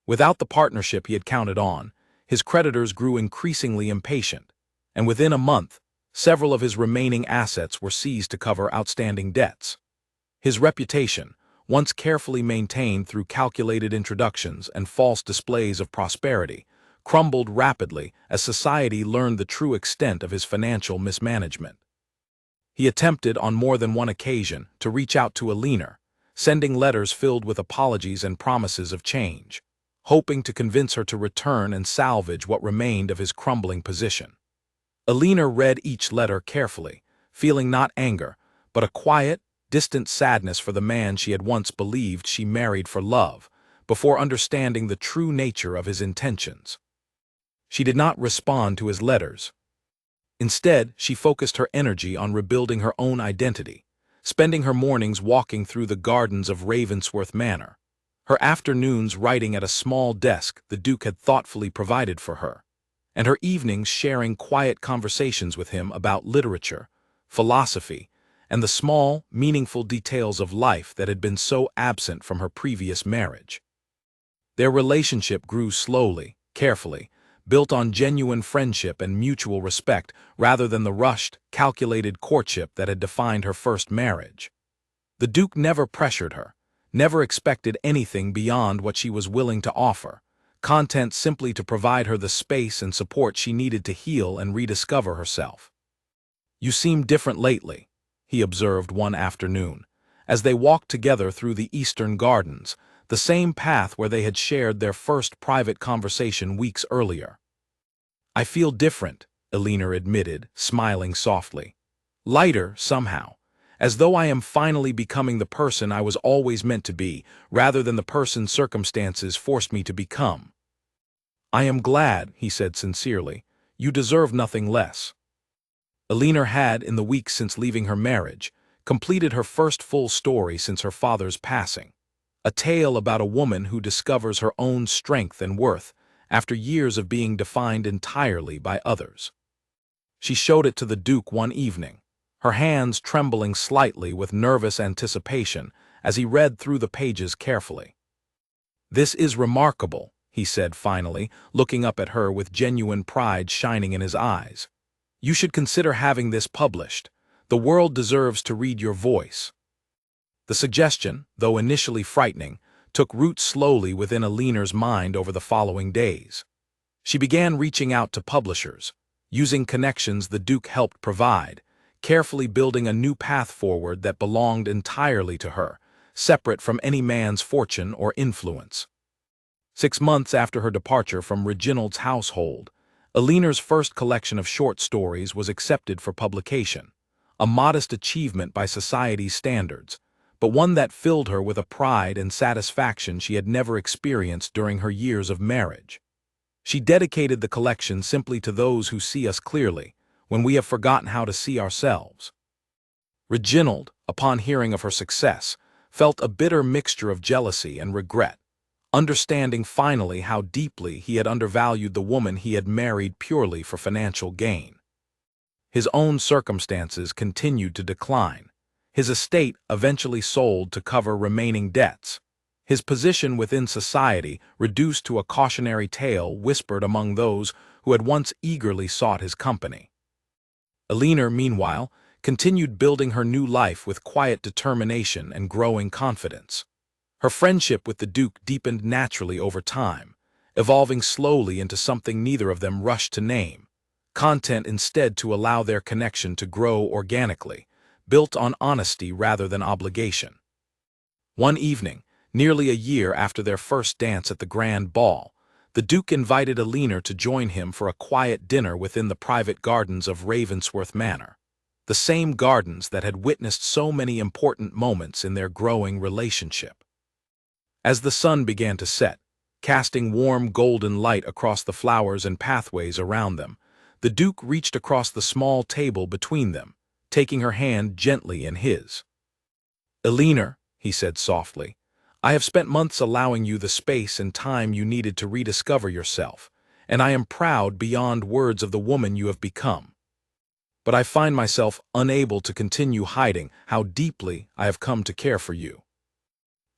Without the partnership he had counted on, his creditors grew increasingly impatient, and within a month, several of his remaining assets were seized to cover outstanding debts. His reputation, once carefully maintained through calculated introductions and false displays of prosperity, crumbled rapidly as society learned the true extent of his financial mismanagement. He attempted on more than one occasion to reach out to Elena, sending letters filled with apologies and promises of change, hoping to convince her to return and salvage what remained of his crumbling position. Elena read each letter carefully, feeling not anger, but a quiet, distant sadness for the man she had once believed she married for love, before understanding the true nature of his intentions. She did not respond to his letters. Instead, she focused her energy on rebuilding her own identity, spending her mornings walking through the gardens of Ravensworth Manor, her afternoons writing at a small desk the Duke had thoughtfully provided for her, and her evenings sharing quiet conversations with him about literature, philosophy, and the small, meaningful details of life that had been so absent from her previous marriage. Their relationship grew slowly, carefully, built on genuine friendship and mutual respect rather than the rushed, calculated courtship that had defined her first marriage. The Duke never pressured her, never expected anything beyond what she was willing to offer, content simply to provide her the space and support she needed to heal and rediscover herself. "You seem different lately," he observed one afternoon, as they walked together through the eastern gardens, the same path where they had shared their first private conversation weeks earlier. "I feel different," Elena admitted, smiling softly. "Lighter, somehow, as though I am finally becoming the person I was always meant to be, rather than the person circumstances forced me to become." "I am glad," he said sincerely. "You deserve nothing less." Elena had, in the weeks since leaving her marriage, completed her first full story since her father's passing. A tale about a woman who discovers her own strength and worth after years of being defined entirely by others. She showed it to the Duke one evening, her hands trembling slightly with nervous anticipation as he read through the pages carefully. "This is remarkable," he said finally, looking up at her with genuine pride shining in his eyes. "You should consider having this published. The world deserves to read your voice." The suggestion, though initially frightening, took root slowly within Elena's mind over the following days. She began reaching out to publishers, using connections the Duke helped provide, carefully building a new path forward that belonged entirely to her, separate from any man's fortune or influence. 6 months after her departure from Reginald's household, Elena's first collection of short stories was accepted for publication, a modest achievement by society's standards, but one that filled her with a pride and satisfaction she had never experienced during her years of marriage. She dedicated the collection simply to those who see us clearly, when we have forgotten how to see ourselves. Reginald, upon hearing of her success, felt a bitter mixture of jealousy and regret, understanding finally how deeply he had undervalued the woman he had married purely for financial gain. His own circumstances continued to decline. His estate eventually sold to cover remaining debts. His position within society reduced to a cautionary tale whispered among those who had once eagerly sought his company. Elena, meanwhile, continued building her new life with quiet determination and growing confidence. Her friendship with the Duke deepened naturally over time, evolving slowly into something neither of them rushed to name, content instead to allow their connection to grow organically, built on honesty rather than obligation. One evening, nearly a year after their first dance at the grand ball, the Duke invited Elena to join him for a quiet dinner within the private gardens of Ravensworth Manor, the same gardens that had witnessed so many important moments in their growing relationship. As the sun began to set, casting warm golden light across the flowers and pathways around them, the Duke reached across the small table between them, taking her hand gently in his. "Elena," he said softly, "I have spent months allowing you the space and time you needed to rediscover yourself, and I am proud beyond words of the woman you have become. But I find myself unable to continue hiding how deeply I have come to care for you."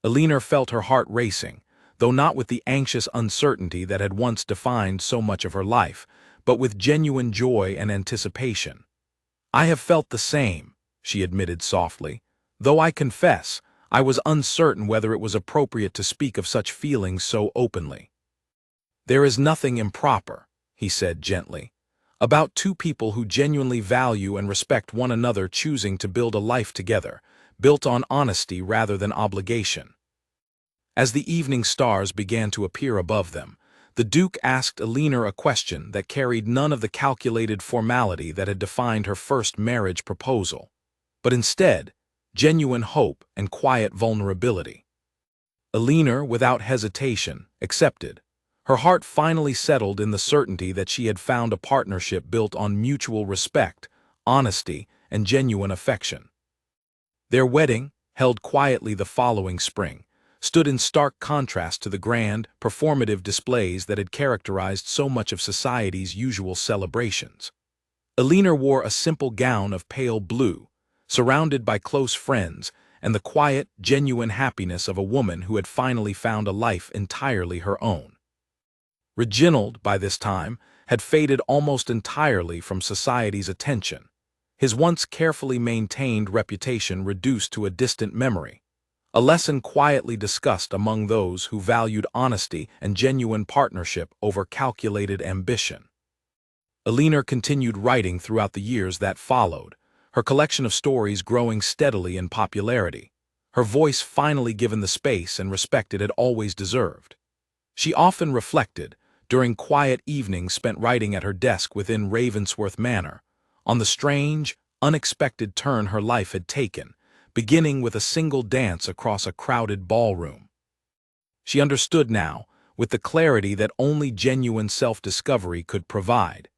Elena felt her heart racing, though not with the anxious uncertainty that had once defined so much of her life, but with genuine joy and anticipation. "I have felt the same," she admitted softly, "though I confess I was uncertain whether it was appropriate to speak of such feelings so openly." "There is nothing improper," he said gently, "about two people who genuinely value and respect one another choosing to build a life together, built on honesty rather than obligation." As the evening stars began to appear above them, the Duke asked Elena a question that carried none of the calculated formality that had defined her first marriage proposal, but instead, genuine hope and quiet vulnerability. Elena, without hesitation, accepted. Her heart finally settled in the certainty that she had found a partnership built on mutual respect, honesty, and genuine affection. Their wedding, held quietly the following spring, stood in stark contrast to the grand, performative displays that had characterized so much of society's usual celebrations. Elena wore a simple gown of pale blue, surrounded by close friends and the quiet, genuine happiness of a woman who had finally found a life entirely her own. Reginald, by this time, had faded almost entirely from society's attention, his once carefully maintained reputation reduced to a distant memory, a lesson quietly discussed among those who valued honesty and genuine partnership over calculated ambition. Elena continued writing throughout the years that followed, her collection of stories growing steadily in popularity. her voice finally given the space and respect it had always deserved. She often reflected, during quiet evenings spent writing at her desk within Ravensworth Manor, on the strange, unexpected turn her life had taken, beginning with a single dance across a crowded ballroom. She understood now, with the clarity that only genuine self-discovery could provide,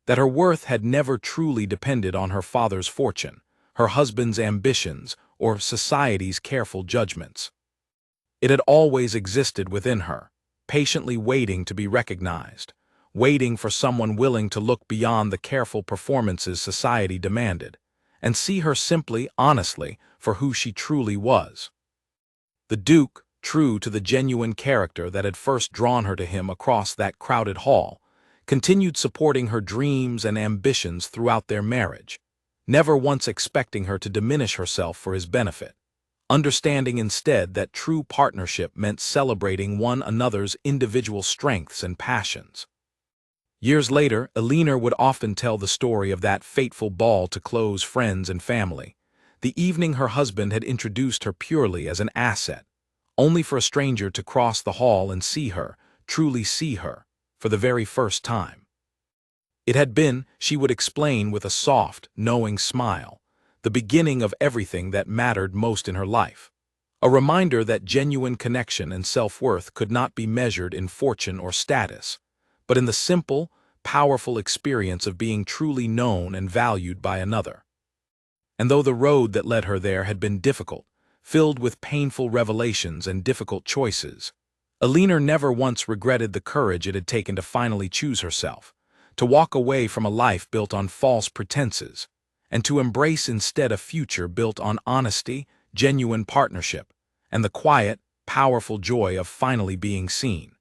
that her worth had never truly depended on her father's fortune, her husband's ambitions, or society's careful judgments. It had always existed within her, patiently waiting to be recognized, waiting for someone willing to look beyond the careful performances society demanded, and see her simply, honestly, for who she truly was. The Duke, true to the genuine character that had first drawn her to him across that crowded hall, continued supporting her dreams and ambitions throughout their marriage, never once expecting her to diminish herself for his benefit, understanding instead that true partnership meant celebrating one another's individual strengths and passions. Years later, Elinor would often tell the story of that fateful ball to close friends and family, the evening her husband had introduced her purely as an asset, only for a stranger to cross the hall and see her, truly see her, for the very first time. It had been, she would explain with a soft, knowing smile, the beginning of everything that mattered most in her life. A reminder that genuine connection and self-worth could not be measured in fortune or status, but in the simple, powerful experience of being truly known and valued by another. And though the road that led her there had been difficult, filled with painful revelations and difficult choices, Elinor never once regretted the courage it had taken to finally choose herself, to walk away from a life built on false pretenses, and to embrace instead a future built on honesty, genuine partnership, and the quiet, powerful joy of finally being seen.